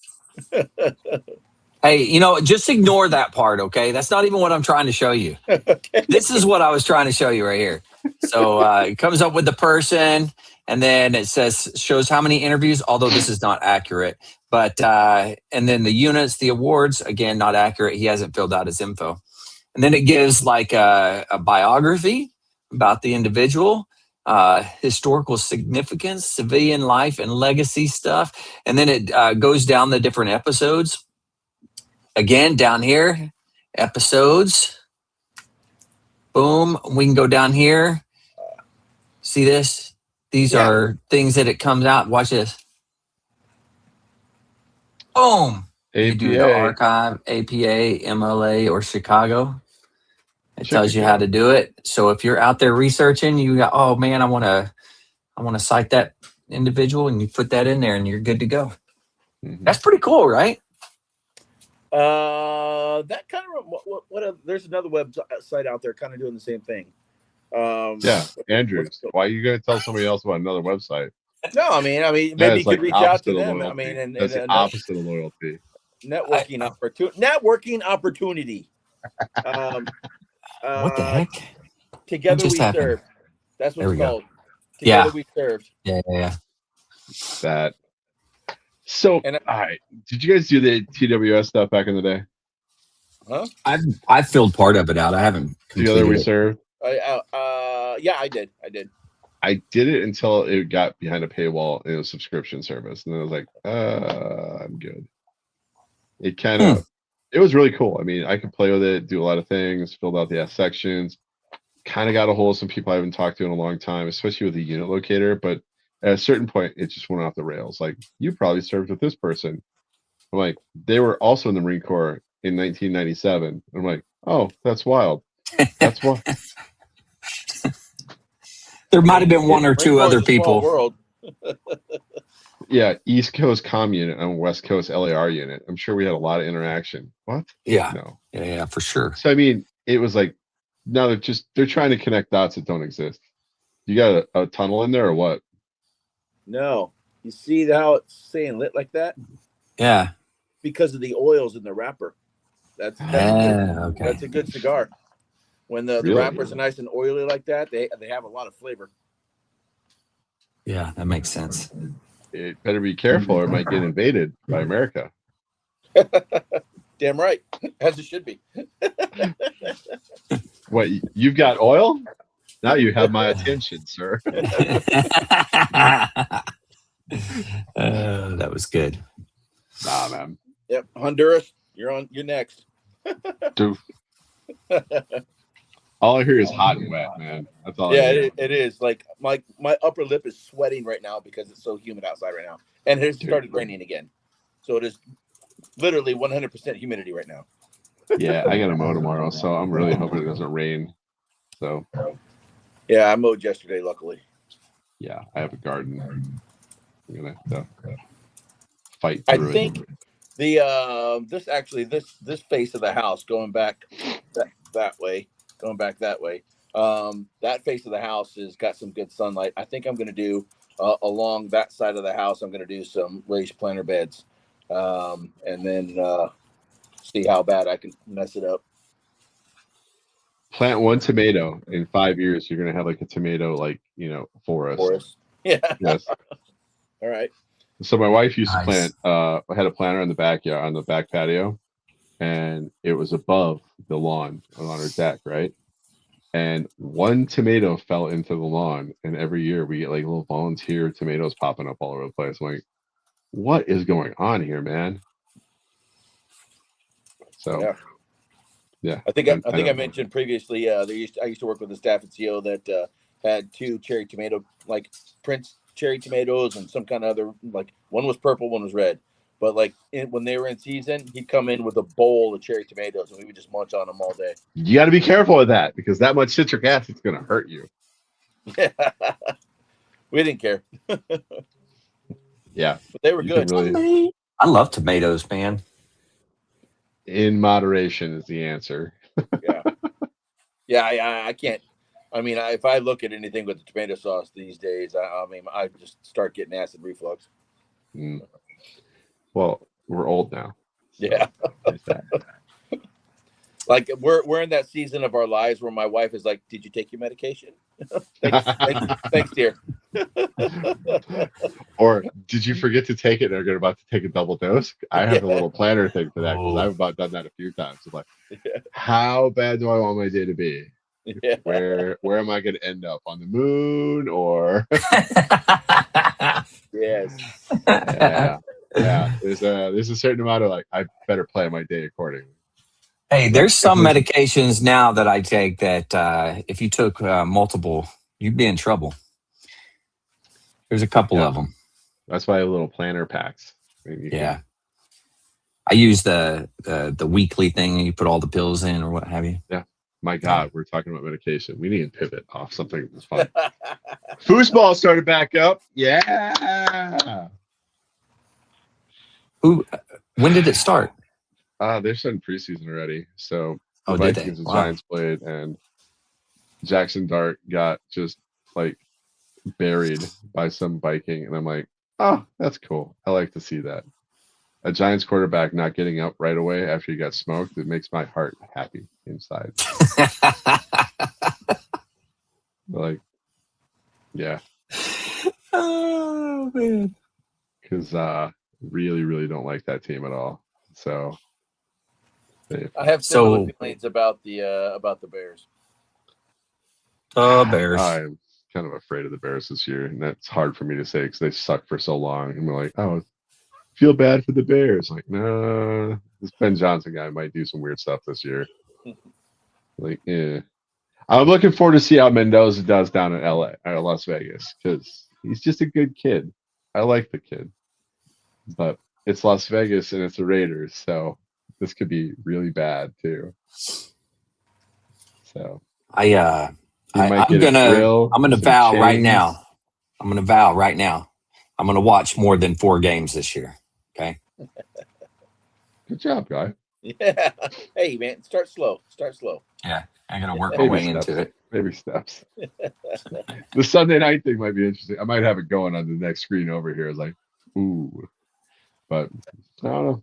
Hey, just ignore that part, okay? That's not even what I'm trying to show you. Okay. This is what I was trying to show you right here. So it comes up with the person, and then it shows how many interviews, although this is not accurate. But and then the units, the awards, again, not accurate. He hasn't filled out his info. And then it gives like a biography about the individual, historical significance, civilian life, and legacy stuff. And then it goes down the different episodes. Again, down here, episodes. Boom. We can go down here. See this? These are things that it comes out. Watch this. Boom. APA. You do the archive, APA, MLA, or Chicago. It tells you how to do it. So if you're out there researching, you got, oh man, I want to cite that individual, and you put that in there, and you're good to go. Mm-hmm. That's pretty cool, right? That kind of there's another website out there kind of doing the same thing. Yeah, Andrews. Why are you going to tell somebody else about another website? No, I mean, maybe you could reach out to them. I mean, and that's the opposite of loyalty. Networking opportunity. What the heck? Together we serve. That's what it's called. Together we served. Yeah. That. So, all right. Did you guys do the TWS stuff back in the day? Huh? I filled part of it out. I haven't. Together we served. Yeah, I did. I did it until it got behind a paywall in a subscription service, and then I was like, I'm good. It kind of, it was really cool. I mean, I could play with it, do a lot of things, filled out the S sections, kind of got a hold of some people I haven't talked to in a long time, especially with the unit locator. But at a certain point, it just went off the rails. Like, you probably served with this person. I'm like, they were also in the Marine Corps in 1997. I'm like, oh, that's wild. That's why. There might have been one or two other people. World. Yeah, East Coast comm unit and West Coast LAR unit. I'm sure we had a lot of interaction. What? Yeah. No. Yeah, for sure. So I mean, it was like, no, they're trying to connect dots that don't exist. You got a tunnel in there or what? No. You see how it's saying lit like that? Yeah. Because of the oils in the wrapper. That's a good cigar. When the wrappers are nice and oily like that, they have a lot of flavor. Yeah, that makes sense. It better be careful or it might get invaded by America. Damn right. As it should be. What, you've got oil? Now you have my attention, sir. That was good. Nah, man. Yep. Honduras, you're next. Dude. All I hear is hot and wet, man. That's all. Yeah, it is. Like my upper lip is sweating right now because it's so humid outside right now, and it has started raining again. So it is literally 100% humidity right now. Yeah, I got to mow tomorrow, so I'm really hoping it doesn't rain. So. Yeah, I mowed yesterday, luckily. Yeah, I have a garden. I'm gonna have to fight through it. I think this face of the house going back that way. Going back that way, that face of the house has got some good sunlight. I think I'm going to do along that side of the house. I'm going to do some raised planter beds, and then see how bad I can mess it up. Plant one tomato in 5 years. You're going to have like a tomato, forest. Yeah. Yes. All right. So my wife used to plant. I had a planter in the backyard on the back patio, and it was above the lawn on her deck, right? and one tomato fell into the lawn, and every year we get like little volunteer tomatoes popping up all over the place. I'm like, what is going on here, man? So yeah, I think I know. mentioned previously. I used to work with a staff at CO that had 2 cherry tomato, like Prince cherry tomatoes, and some kind of other, like one was purple, one was red. But like when they were in season, he'd come in with a bowl of cherry tomatoes, and we would just munch on them all day. You got to be careful with that because that much citric acid is going to hurt you. Yeah, we didn't care. Yeah, but they were good. Really... I love tomatoes, man. In moderation is the answer. Yeah, I can't. I mean, if I look at anything with the tomato sauce these days, I mean, I just start getting acid reflux. Well, we're old now. So yeah. Like we're in that season of our lives where my wife is like, "Did you take your medication?" thanks, dear. Or did you forget to take it and are about to take a double dose? I have a little planner thing for that because I've about done that a few times. It's like, how bad do I want my day to be? Yeah. Where am I going to end up, on the moon or? Yes. Yeah. There's a certain amount of like, I better plan my day accordingly. Hey, there's some medications now that I take that if you took multiple, you'd be in trouble. There's a couple of them. That's why I have little planner packs. I use the weekly thing, and you put all the pills in or what have you. Yeah. My God, we're talking about medication. We need to pivot off something that's fun. Foosball started back up. Yeah. When did it start? They're starting preseason already. So the did Vikings they? and Giants played, and Jackson Dart got just like buried by some Viking, and I'm like, oh, that's cool. I like to see that. A Giants quarterback not getting up right away after he got smoked, it makes my heart happy inside. Like, yeah. Oh man. Because really, really don't like that team at all. So I have similar feelings about the Bears. Bears. I'm kind of afraid of the Bears this year, and that's hard for me to say because they sucked for so long. And we're like, oh, feel bad for the Bears. Like, no, this Ben Johnson guy might do some weird stuff this year. Like, yeah. I'm looking forward to see how Mendoza does down in LA or Las Vegas because he's just a good kid. I like the kid, but it's Las Vegas and it's the Raiders, so this could be really bad too. So I'm gonna vow right now. I'm gonna watch more than 4 games this year. Okay. Good job, guy. Yeah. Hey, man, start slow. Yeah, I'm gonna work my way into it. Baby steps. The Sunday night thing might be interesting. I might have it going on the next screen over here. It's like, ooh, but I don't know.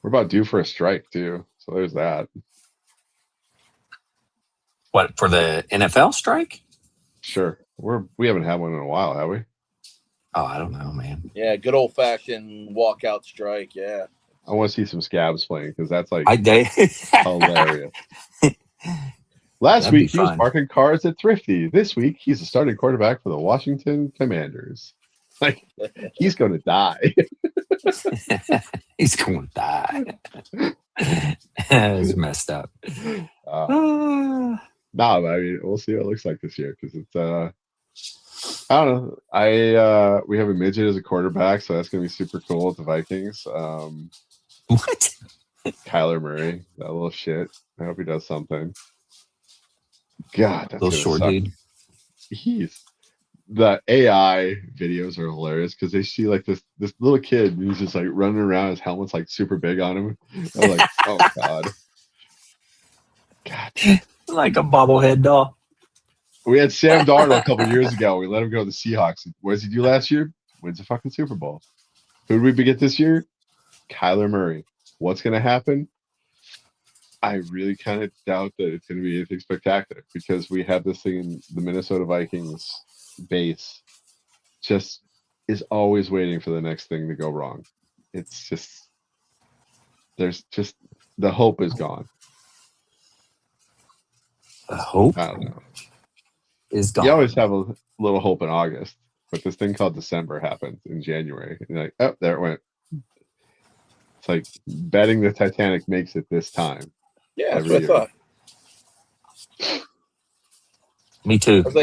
We're about due for a strike too, so there's that. What, for the NFL strike? Sure. We haven't had one in a while, have we? Oh, I don't know, man. Yeah, good old fashioned walkout strike. Yeah. I want to see some scabs playing because that's like hilarious. Last week he was parking cars at Thrifty. This week he's a starting quarterback for the Washington Commanders. Like, he's going to die. He's going to die. It's messed up. No, I mean, we'll see what it looks like this year because it's I don't know. We have a midget as a quarterback, so that's gonna be super cool with the Vikings. What? Kyler Murray, that little shit. I hope he does something. God, that's little short dude. The AI videos are hilarious because they see like this little kid and he's just like running around. His helmet's like super big on him. I'm like, oh God. Like a bobblehead doll. We had Sam Darnold a couple years ago. We let him go to the Seahawks. What does he do last year? Wins a fucking Super Bowl. Who did we get this year? Kyler Murray. What's going to happen? I really kind of doubt that it's going to be anything spectacular because we have this thing in the Minnesota Vikings base just is always waiting for the next thing to go wrong. It's just, there's just, the hope is gone. The hope I don't know. is gone. You always have a little hope in August, but this thing called December happened in January. And you're like, oh, there it went. It's like betting the Titanic makes it this time. Yeah, that's every what I thought. Me too. I was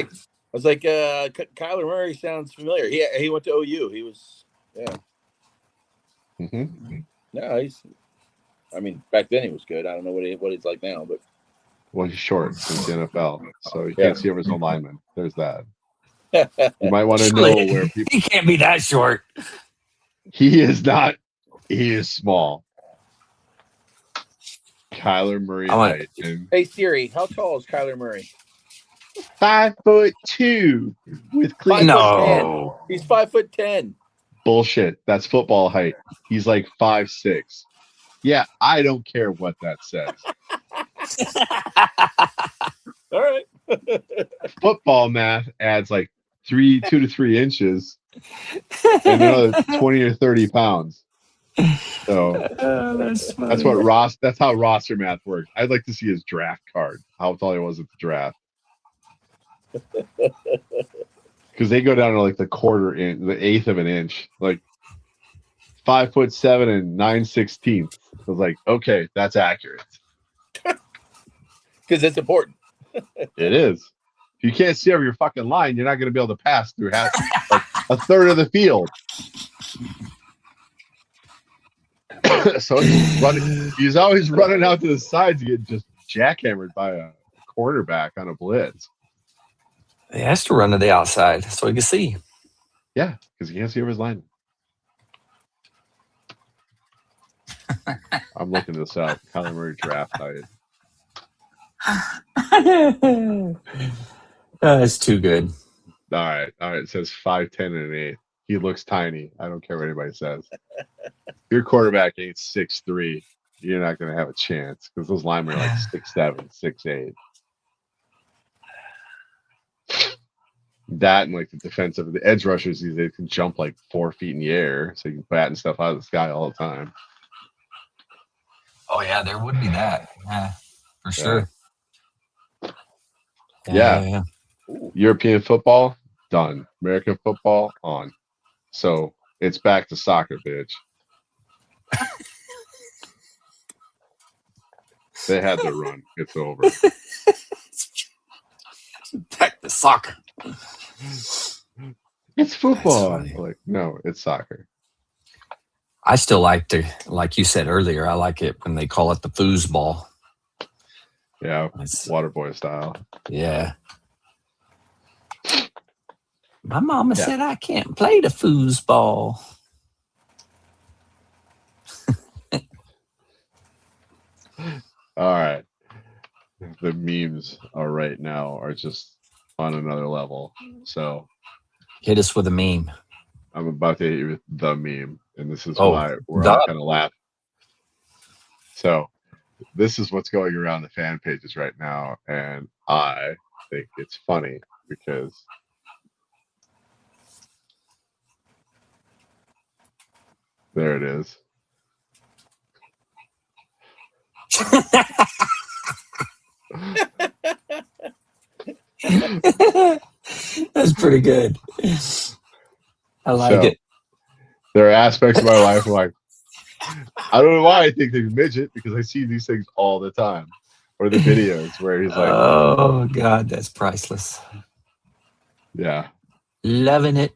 like, Kyler Murray sounds familiar. He went to OU. He was, yeah. Mm-hmm. No, I mean, back then he was good. I don't know what he's like now, but. Well, he's short since the NFL, so you Yeah. can't see over his own lineman. There's that. You might want to know Surely where people. he can't be that short. He is not. He is small. Kyler Murray height. And Hey Siri, how tall is Kyler Murray? 5'2" with clean. 5'10". He's 5'10". Bullshit. That's football height. He's like 5'6". Yeah, I don't care what that says. All right. Football math adds like 2 to 3 inches and another 20 or 30 pounds. So that's how roster math works. I'd like to see his draft card, how tall he was at the draft. Because they go down to like the the eighth of an inch, like 5'7" and 9/16. I was like, okay, that's accurate. Because it's important. It is. If you can't see over your fucking line, you're not going to be able to pass through half, like a third of the field. So he's always running out to the sides to get just jackhammered by a quarterback on a blitz. He has to run to the outside so he can see. Yeah, because he can't see over his line. I'm looking this up. Kyler Murray draft height. That's too good. All right. It says 5'10" and an 8. He looks tiny. I don't care what anybody says. If your quarterback ain't 6'3", you're not going to have a chance because those linemen are like 6'7", 6'8". That and like the edge rushers, they can jump like 4 feet in the air, so you can batten stuff out of the sky all the time. Oh yeah, there would be that. Yeah, for sure. Yeah. European football done. American football on. So it's back to soccer, bitch. They had their run. It's over. Back to soccer. It's football. Like, no, it's soccer. I still like like you said earlier, I like it when they call it the foosball. Yeah, Waterboy style. Yeah. My mama said I can't play the foosball. All right. The memes right now are just on another level. So hit us with a meme. I'm about to hit you with the meme, and this is why we're all kind of laughing. So this is what's going around the fan pages right now, and I think it's funny because there it is. That's pretty good. I like it. There are aspects of my life where I don't know why I think they're midget, because I see these things all the time. Or the videos where he's like, oh God, that's priceless. Yeah. Loving it.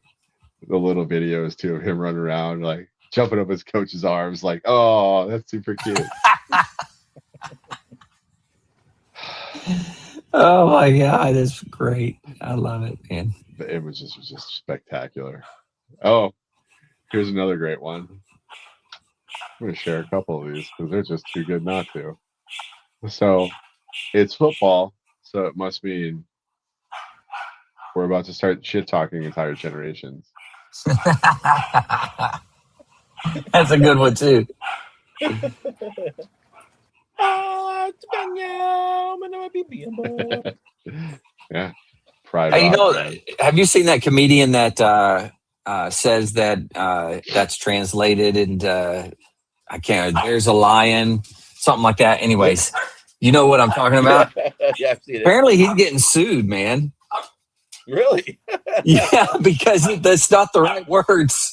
The little videos too of him running around like jumping up his coach's arms like, oh, that's super cute. Oh my God, that's great. I love it, man. The images was just spectacular. Oh, here's another great one. I'm going to share a couple of these because they're just too good not to. So it's football, so it must mean we're about to start shit talking entire generations. That's a good one too. Yeah. Pride. Hey, have you seen that comedian that says that that's translated and I can't, there's a lion, something like that. Anyways, You know what I'm talking about? Yeah, I've seen it. Apparently, he's getting sued, man. Really? Yeah, because that's not the right words.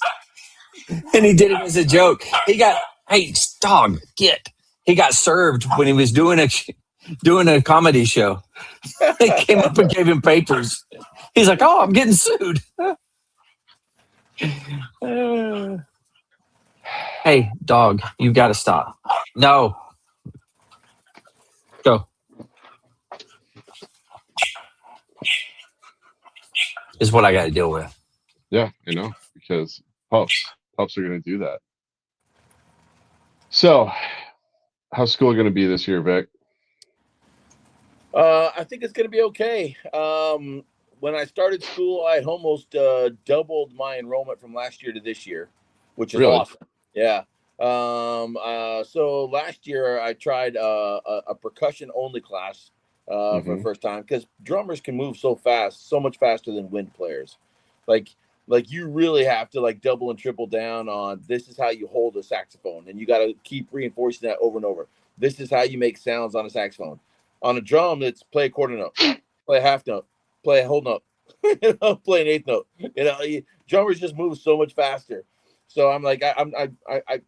And he did it as a joke. He got, hey, dog, get. He got served when he was doing a comedy show. They came up and gave him papers. He's like, oh, I'm getting sued. Hey, dog, you got to stop. No. Go. Is what I got to deal with. Yeah, I know, because pups are going to do that. So, how's school going to be this year, Vic? I think it's going to be okay. When I started school, I almost doubled my enrollment from last year to this year, which is awesome. Yeah. So last year I tried a percussion only class for the first time, because drummers can move so fast, so much faster than wind players. Like you really have to like double and triple down on this is how you hold a saxophone, and you got to keep reinforcing that over and over. This is how you make sounds on a saxophone. On a drum, it's play a quarter note, play a half note, play a whole note, play an eighth note. Drummers just move so much faster. So I'm like, I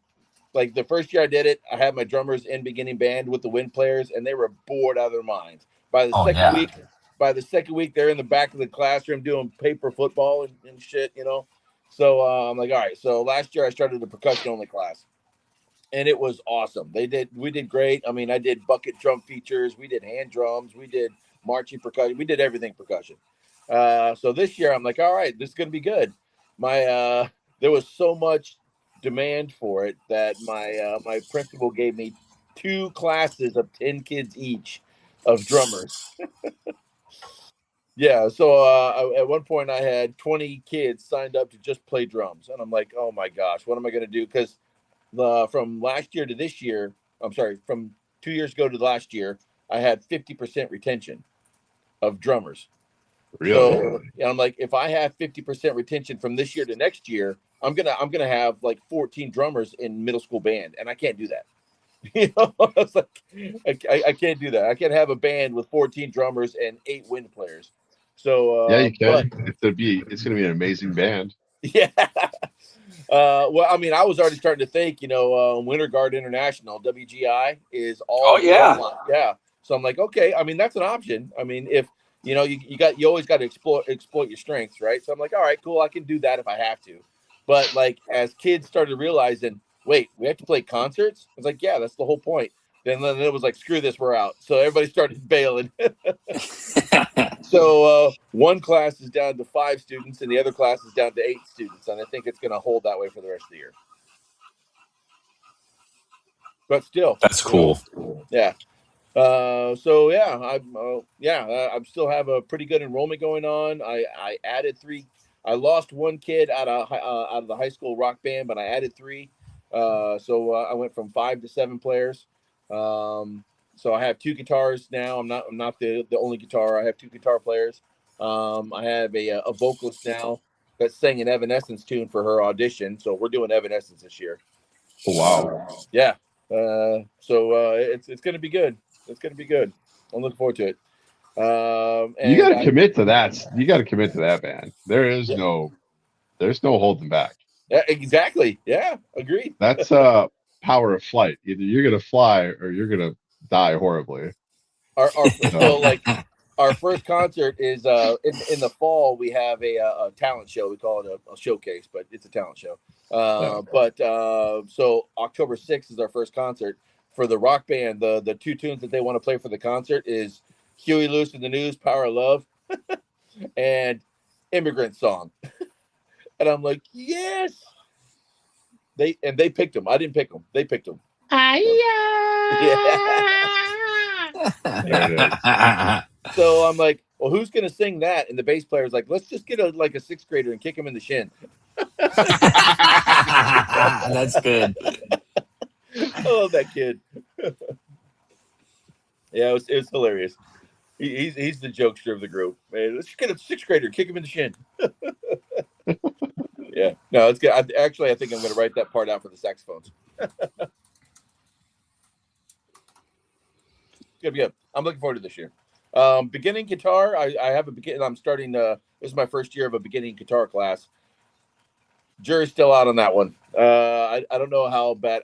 like the first year I did it, I had my drummers in beginning band with the wind players, and they were bored out of their minds. By the second week, they're in the back of the classroom doing paper football and shit, So I'm like, all right. So last year I started a percussion only class, and it was awesome. We did great. I mean, I did bucket drum features, we did hand drums, we did marching percussion, we did everything percussion. So this year I'm like, all right, this is gonna be good. There was so much demand for it that my principal gave me 2 classes of 10 kids each of drummers. Yeah, so at one point I had 20 kids signed up to just play drums, and I'm like, oh my gosh, what am I going to do? Because from last year to this year, from 2 years ago to last year, I had 50% retention of drummers. Really? So I'm like, if I have 50% retention from this year to next year, I'm gonna have like 14 drummers in middle school band, and I can't do that. It's like I can't do that. I can't have a band with 14 drummers and 8 wind players. So yeah, you can. It's gonna be an amazing band. Yeah. Well, I mean, I was already starting to think, Winter Guard International, WGI, is all. Oh, yeah. Yeah. So I'm like, okay. I mean, that's an option. I mean, if you always got to exploit your strengths, right? So I'm like, all right, cool. I can do that if I have to. But like, as kids started realizing, wait, we have to play concerts. I was like, yeah, that's the whole point. Then it was like, screw this, we're out. So everybody started bailing. So one class is down to 5 students, and the other class is down to 8 students, and I think it's going to hold that way for the rest of the year. But still, That's cool. Yeah. So yeah, I still have a pretty good enrollment going on. I added 3. I lost 1 kid out of the high school rock band, but I added 3. So I went from 5 to 7 players. So I have 2 guitars now. I'm not the only guitar. I have 2 guitar players. I have a vocalist now that sang an Evanescence tune for her audition. So we're doing Evanescence this year. Oh, wow. Yeah. So it's going to be good. It's going to be good. I'm looking forward to it. And you got to commit to that. You got to commit to that band. There's no holding back. Yeah, exactly. Yeah, agreed. That's power of flight. Either you're gonna fly or you're gonna die horribly. Our first concert is in the fall. We have a talent show. We call it a showcase, but it's a talent show. So October 6th is our first concert for the rock band. The 2 tunes that they want to play for the concert is Huey Lewis and the News, Power of Love, and Immigrant Song. And I'm like, yes. They picked them. I didn't pick them. They picked them. Yeah. So I'm like, well, who's gonna sing that? And the bass player's like, let's just get a 6th grader and kick him in the shin. That's good. I love that kid. Yeah, it was hilarious. He's the jokester of the group. Man, let's get a 6th grader, kick him in the shin. Yeah, no, it's good. I think I'm going to write that part out for the saxophones. Good, good. I'm looking forward to this year. Beginning guitar, I have a begin. I'm starting. This is my first year of a beginning guitar class. Jury's still out on that one. I don't know how bad.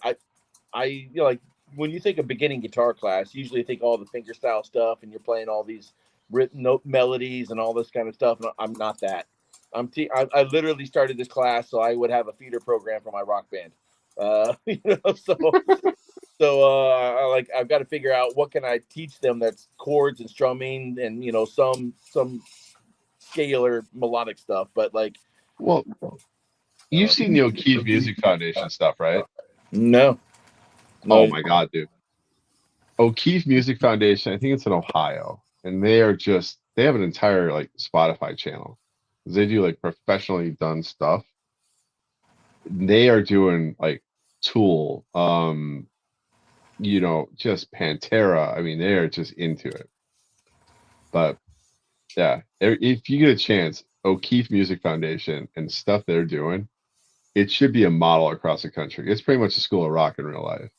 I like when you think of beginning guitar class, you usually think all the fingerstyle stuff, and you're playing all these written note melodies and all this kind of stuff. And I'm not that. I literally started this class so I would have a feeder program for my rock band. So I've got to figure out what can I teach them that's chords and strumming and some scalar melodic stuff. But Well, you've seen the O'Keefe Music Foundation stuff, right? No. Oh my God, dude. O'Keefe Music Foundation, I think it's in Ohio, and they have an entire Spotify channel. They do professionally done stuff. They are doing Tool, just Pantera. I mean, they are just into it. But yeah, if you get a chance, O'Keefe Music Foundation and stuff they're doing, it should be a model across the country. It's pretty much a school of rock in real life.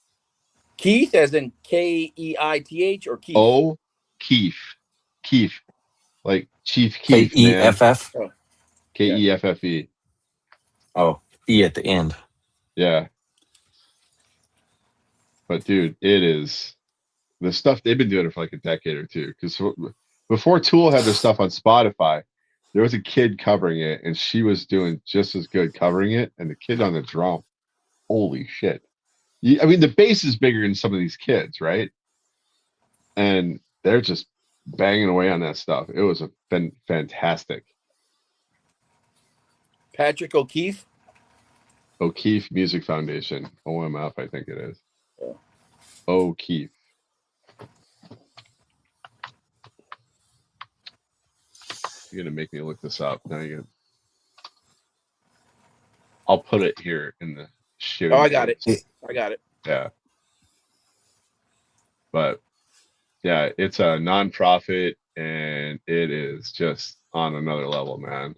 Keith, as in Keith, or Keith? Oh, Keefe, like Chief Keef, Keff. Keffe. Oh, E at the end. Yeah. But dude, it is the stuff they've been doing it for a decade or two. Because before Tool had their stuff on Spotify, there was a kid covering it, and she was doing just as good covering it. And the kid on the drum, holy shit! I mean, the bass is bigger than some of these kids, right? And they're just banging away on that stuff. It was fantastic. Patrick O'Keefe? O'Keefe Music Foundation, OMF, I think it is. Yeah. O'Keefe. You're gonna make me look this up. Now I'll put it here in the show. Oh, I got it. I got it. Yeah. But yeah, it's a nonprofit, and it is just on another level, man.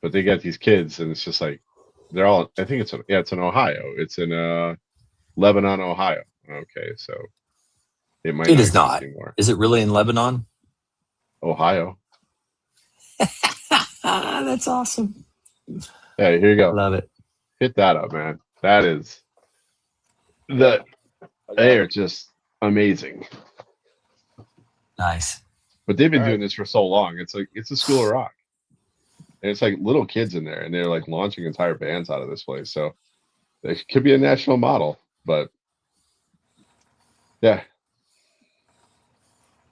But they got these kids, and it's just they're all. I think it's in Ohio. It's in Lebanon, Ohio. Okay, so it might. It is not. Anymore. Is it really in Lebanon? Ohio. That's awesome. Hey, here you go. Love it. Hit that up, man. That is they are just amazing. Nice. But they've been doing this for so long. It's a school of rock. And it's little kids in there, and they're launching entire bands out of this place. So they could be a national model, but yeah.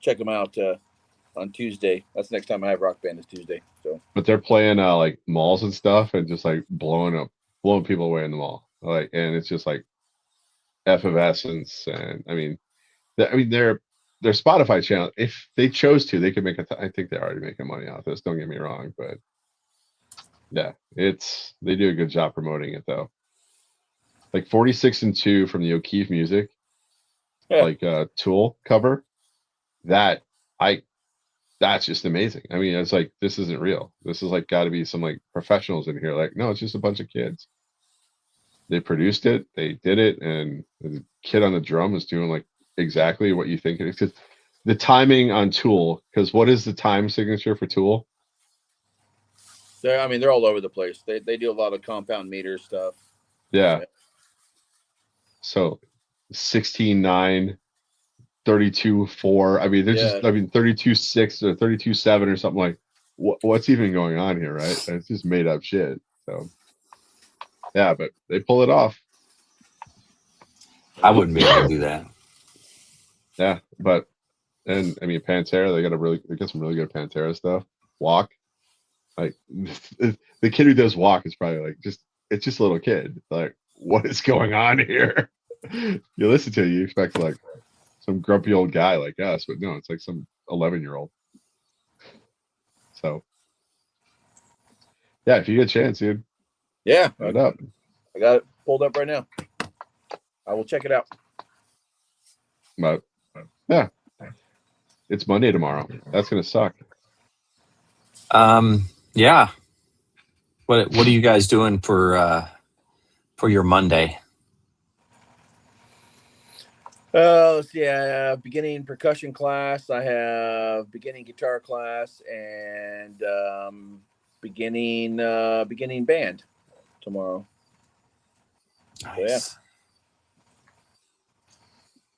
Check them out on Tuesday. That's the next time I have rock band is Tuesday. So, but they're playing malls and stuff, and just blowing people away in the mall. And it's just effervescence, and I mean their Spotify channel. If they chose to, they could make I think they're already making money off this. Don't get me wrong, but yeah, they do a good job promoting it though. 46 and 2 from the O'Keefe Music, Tool cover. That's just amazing. I mean, it's this isn't real. This is got to be some professionals in here. No, it's just a bunch of kids. They produced it, they did it, and the kid on the drum is doing exactly what you think it is. 'Cause the timing on Tool, because what is the time signature for Tool? They're all over the place. They do a lot of compound meter stuff. Yeah. So 16-9, 32-4. I mean, they're just 32-6 or 32-7 or something what's even going on here, right? It's just made up shit. So yeah, but they pull it off. I wouldn't be able to do that. Yeah, and I mean Pantera, they got some really good Pantera stuff. Walk. The kid who does Walk is probably it's just a little kid. What is going on here? You listen to it, you expect some grumpy old guy like us, but no, it's some 11-year-old. So yeah, if you get a chance, dude. Yeah, it up. I got it pulled up right now. I will check it out. But yeah, it's Monday tomorrow. That's gonna suck. Yeah. What are you guys doing for your Monday? Let's see. I have beginning percussion class. I have beginning guitar class and beginning band tomorrow. Nice. So,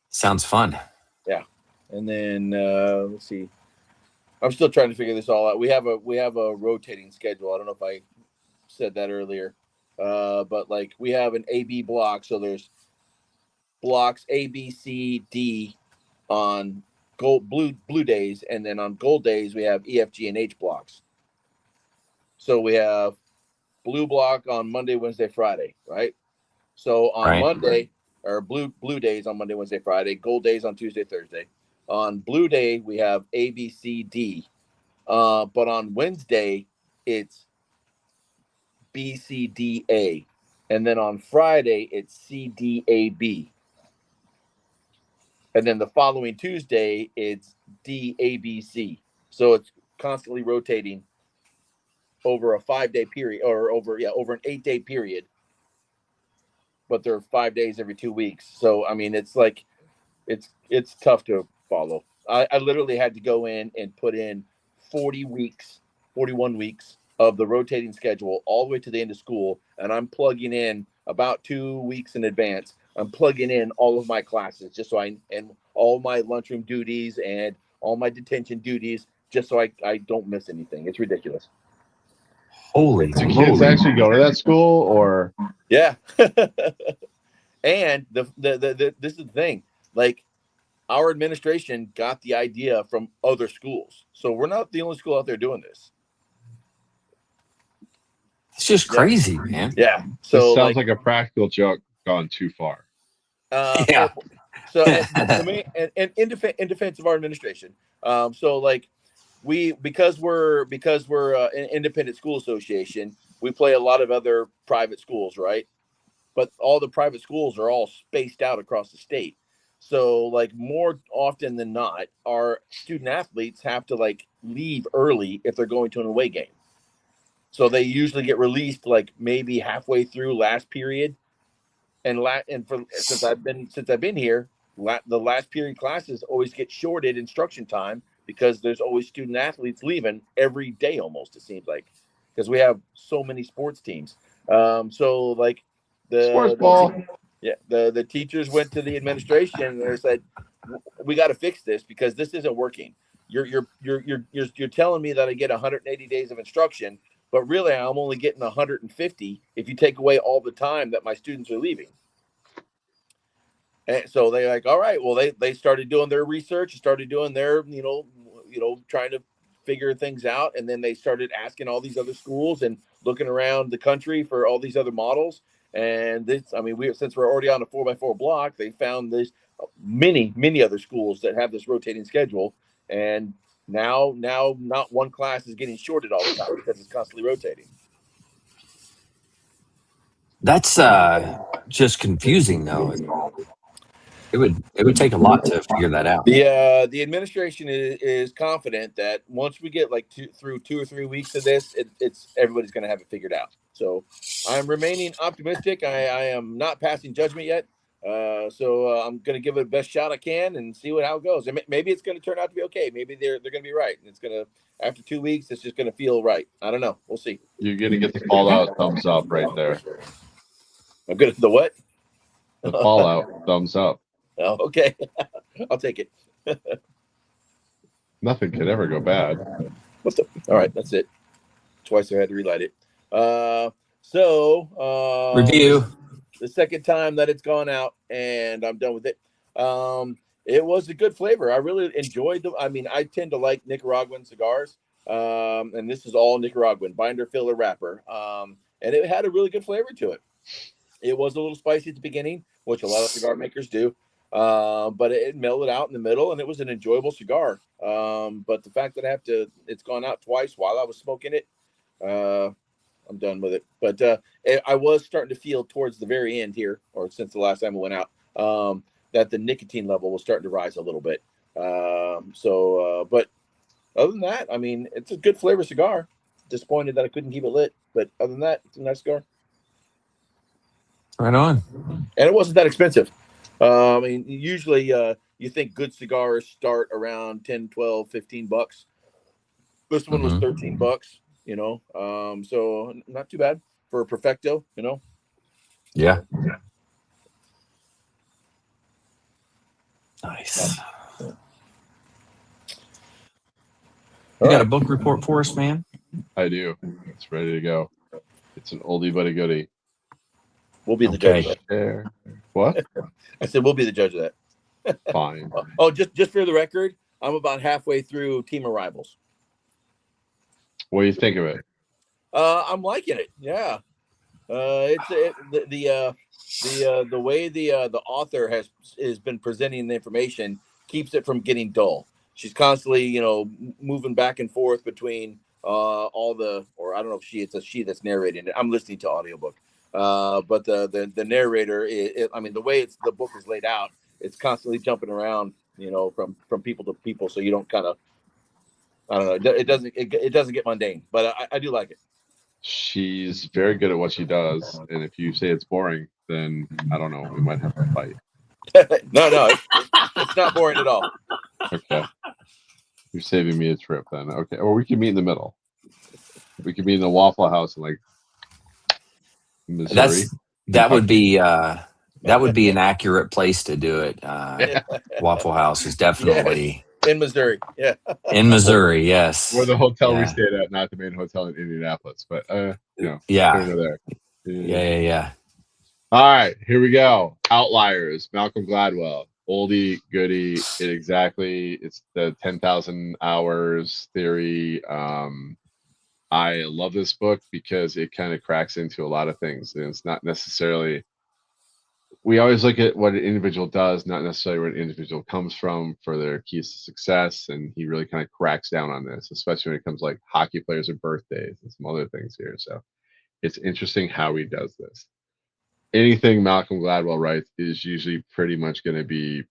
Sounds fun. yeah. And then let's see. I'm still trying to figure this all out. We have a rotating schedule. I don't know if I said that earlier, but like we have an A/B block. So there's blocks A, B, C, D on blue days, and then on gold days we have E, F, G, and H blocks. So we have blue block on Monday, Wednesday, Friday, right? So on Monday, or blue days on Monday, Wednesday, Friday, gold days on Tuesday, Thursday. On blue day we have A, B, C, D, but on Wednesday it's B, C, D, A, and then on Friday it's C, D, A, B. And then the following Tuesday, it's D, A, B, C. So it's constantly rotating over a 5-day period, or over an 8-day period. But there are 5 days every 2 weeks. So I mean, it's like it's tough to follow. I literally had to go in and put in 41 weeks of the rotating schedule all the way to the end of school, and I'm plugging in about 2 weeks in advance. I'm plugging in all of my classes just so and all my lunchroom duties and all my detention duties, just so I don't miss anything. It's ridiculous. Holy Do kids moly. actually go to that school, or? Yeah. And this is the thing. Like, our administration got the idea from other schools. So we're not the only school out there doing this. It's just crazy, man. Yeah. So So this sounds like a practical joke gone too far. Yeah. So in defense of our administration, so like because we're an independent school association, we play a lot of other private schools, right? But all the private schools are all spaced out across the state. So like more often than not, our student athletes have to like leave early if they're going to an away game. So they usually get released like maybe halfway through last period. Since I've been here, the last period classes always get shorted instruction time because there's always student athletes leaving every day almost, it seems like, because we have so many sports teams. So like Sports ball. the teachers went to the administration and they said, we got to fix this because this isn't working. You're telling me that I get 180 days of instruction, but really I'm only getting 150 if you take away all the time that my students are leaving. And so they're like, all right, well, they started doing their research, started doing their, trying to figure things out. And then they started asking all these other schools and looking around the country for all these other models. And since we're already on a 4x4 block, they found this many other schools that have this rotating schedule. And now not one class is getting shorted all the time because it's constantly rotating. That's just confusing, though. It would take a lot to figure that out. The administration is confident that once we get like through 2 or 3 weeks of this, it's everybody's going to have it figured out. So I'm remaining optimistic. I am not passing judgment yet. So I'm going to give it the best shot I can and see how it goes. And maybe it's going to turn out to be okay. Maybe they're going to be right. And it's going to, after 2 weeks, it's just going to feel right. I don't know. We'll see. You're going to get the Fallout thumbs up right there. I'm good at the what? The Fallout thumbs up. Oh, okay. I'll take it. Nothing could ever go bad. All right, that's it. Twice I had to relight it. Review. The second time that it's gone out, and I'm done with it. It was a good flavor. I really enjoyed them. I mean, I tend to like Nicaraguan cigars, and this is all Nicaraguan, binder, filler, wrapper, and it had a really good flavor to it. It was a little spicy at the beginning, which a lot of cigar makers do. But it mellowed out in the middle, and it was an enjoyable cigar. But the fact that it's gone out twice while I was smoking it, I'm done with it. But I was starting to feel towards the very end here, or since the last time it went out, that the nicotine level was starting to rise a little bit. But other than that, I mean, it's a good flavor cigar. Disappointed that I couldn't keep it lit, but other than that, it's a nice cigar. Right on. And it wasn't that expensive. I mean, usually you think good cigars start around 10, 12, $15. This one was $13, you know. So not too bad for a Perfecto, you know. Yeah. Nice. You got a book report for us, man? I do. It's ready to go. It's an oldie but a goodie. We'll be the judge of that. What? I said we'll be the judge of that. Fine. Oh, just for the record, I'm about halfway through Team Arrivals. What do you think of it? I'm liking it. Yeah. The way the author has been presenting the information keeps it from getting dull. She's constantly, you know, moving back and forth between all the, or I don't know if it's a she that's narrating it. I'm listening to audiobook. But the narrator, I mean, the way the book is laid out, it's constantly jumping around, you know, from people to people, so you don't kind of, I don't know, it doesn't get mundane, but I do like it. She's very good at what she does, and if you say it's boring, then I don't know, we might have to fight. No, it's not boring at all. Okay, you're saving me a trip then. Okay, or we can meet in the middle. We could be in the Waffle House in like Missouri. That would be an accurate place to do it. Waffle House is definitely in Missouri. Yeah, in Missouri. Yes, or the hotel we stayed at, not the main hotel in Indianapolis, but you know, over there. Yeah. All right, here we go. Outliers. Malcolm Gladwell. Oldie goodie. It's the 10,000 hours theory. I love this book because it kind of cracks into a lot of things, and it's not necessarily. We always look at what an individual does, not necessarily where an individual comes from for their keys to success. And he really kind of cracks down on this, especially when it comes to like hockey players and birthdays and some other things here. So it's interesting how he does this. Anything Malcolm Gladwell writes is usually pretty much going to be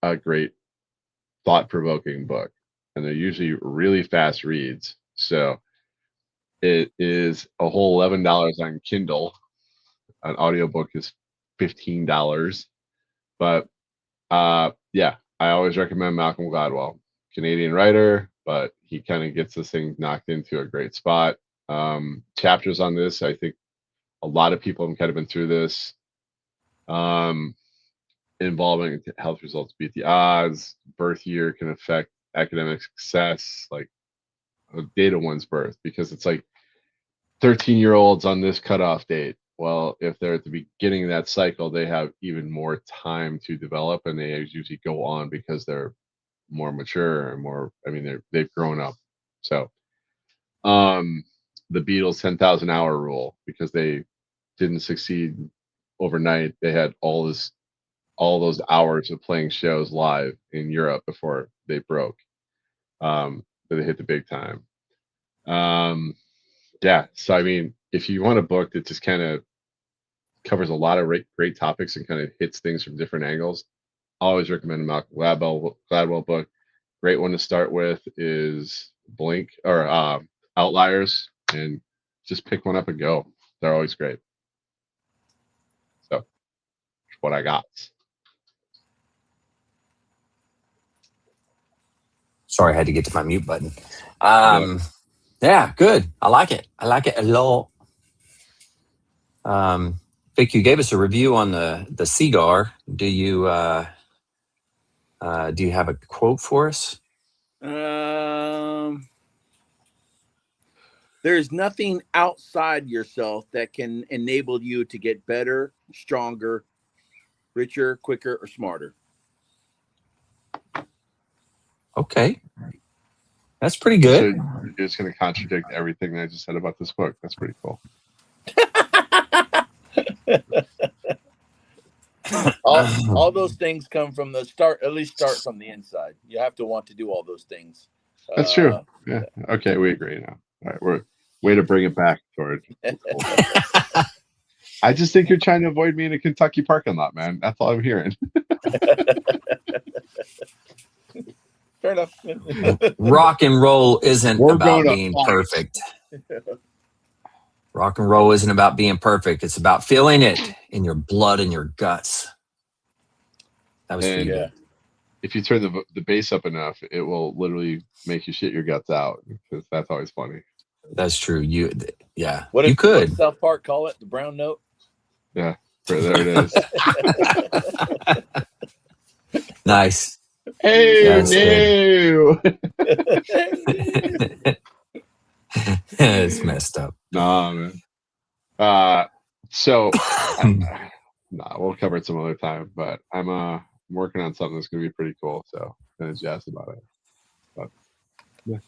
a great thought-provoking book. And they're usually really fast reads. So it is a whole $11 on Kindle. An audiobook is $15. But yeah, I always recommend Malcolm Gladwell. Canadian writer, but he kind of gets this thing knocked into a great spot. Chapters on this, I think a lot of people have kind of been through this. Involving health results beat the odds. Birth year can affect academic success, like a date of one's birth, because it's like 13-year-olds on this cutoff date. Well, if they're at the beginning of that cycle, they have even more time to develop, and they usually go on because they're more mature and more. I mean, they've grown up. So, the Beatles' 10,000 hour rule, because they didn't succeed overnight. They had all those hours of playing shows live in Europe before they broke. But they hit the big time. Yeah. So I mean, if you want a book that just kind of covers a lot of great topics and kind of hits things from different angles, I always recommend a Malcolm Gladwell book. Great one to start with is Blink or Outliers, and just pick one up and go. They're always great. So that's what I got. Sorry, I had to get to my mute button. Yeah, good. I like it. I like it a lot. Vic, you gave us a review on the cigar. Do you have a quote for us? There's nothing outside yourself that can enable you to get better, stronger, richer, quicker, or smarter. Okay. That's pretty good. So you're just going to contradict everything I just said about this book. That's pretty cool. all those things come from the start, at least start from the inside. You have to want to do all those things. That's true. Yeah. Okay, we agree now. All right, we're way to bring it back, George. I just think you're trying to avoid me in a Kentucky parking lot, man. That's all I'm hearing. Fair enough. Rock and roll isn't about being perfect. Rock and roll isn't about being perfect. It's about feeling it in your blood and your guts. That was And Yeah. if you turn the bass up enough, it will literally make you shit your guts out, because that's always funny. That's true. Yeah. What You did could. South Park call it? The brown note. Yeah, there it is. Nice. Hey, That's no. It's messed up. Nah, man. So, nah, we'll cover it some other time. But I'm working on something that's gonna be pretty cool. So, kind of jazzed about it. But yeah,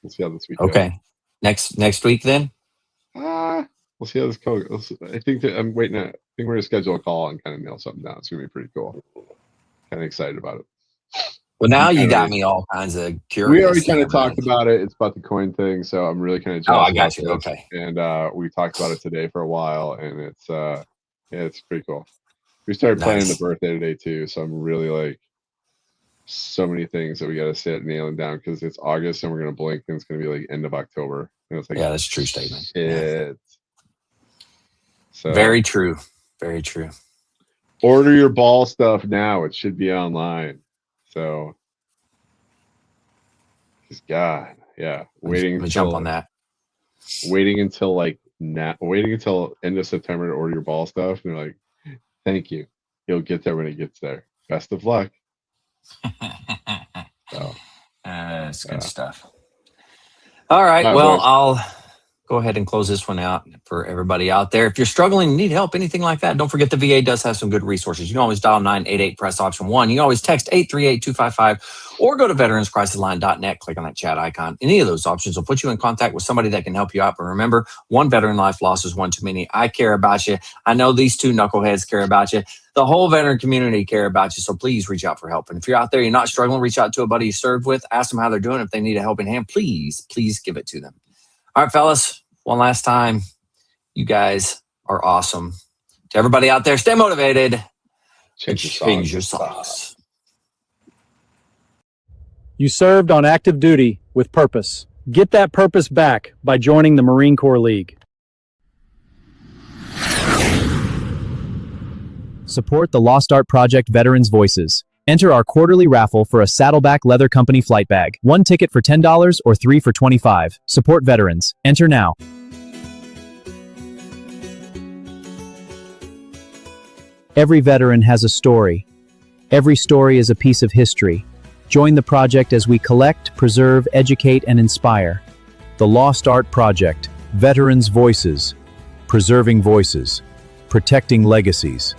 we'll see how this week goes. Okay. Next week then? We'll see how this goes. I think that I'm waiting. I think we're gonna schedule a call and kind of nail something down. It's gonna be pretty cool. Kind of excited about it. Well, now you got Already- me all kinds of curious. We already kind and of talked everything. about it. It's about the coin thing, so I'm really kind of. Oh, I jazzed got about you. this. Okay. And we talked about it today for a while, and it's yeah, it's pretty cool. We started planning the Nice. birthday today too, so I'm really like so many things that we got to sit nailing down, because it's August and we're gonna blink and it's gonna be like end of October. And it's like, Yeah, that's a true statement. Yeah. shit. So Very true. Very true. order your ball stuff now. It should be online. So, just God, yeah, I'm gonna jump on that. waiting until like now, waiting until end of September to order your ball stuff, and they're like, "Thank you, you'll get there when it gets there. Best of luck." So, That's good Yeah. stuff. All right. All right, Well, boys. I'll go ahead and close this one out for everybody out there. If you're struggling, need help, anything like that, don't forget the VA does have some good resources. You can always dial 988, press option 1. You can always text 838-255 or go to veteranscrisisline.net, click on that chat icon. Any of those options will put you in contact with somebody that can help you out. But remember, one veteran life loss is one too many. I care about you. I know these two knuckleheads care about you. The whole veteran community care about you. So please reach out for help. And if you're out there, you're not struggling, reach out to a buddy you served with, ask them how they're doing. If they need a helping hand, please give it to them. All right, fellas, one last time. You guys are awesome. To everybody out there, stay motivated. change Your socks. You served on active duty with purpose. Get that purpose back by joining the Marine Corps League. Support the Lost Art Project Veterans Voices. Enter our quarterly raffle for a Saddleback Leather Company flight bag. 1 ticket for $10 or 3 for $25. Support veterans. Enter now. Every veteran has a story. Every story is a piece of history. Join the project as we collect, preserve, educate, and inspire. The Lost Art Project. Veterans Voices. Preserving voices. Protecting legacies.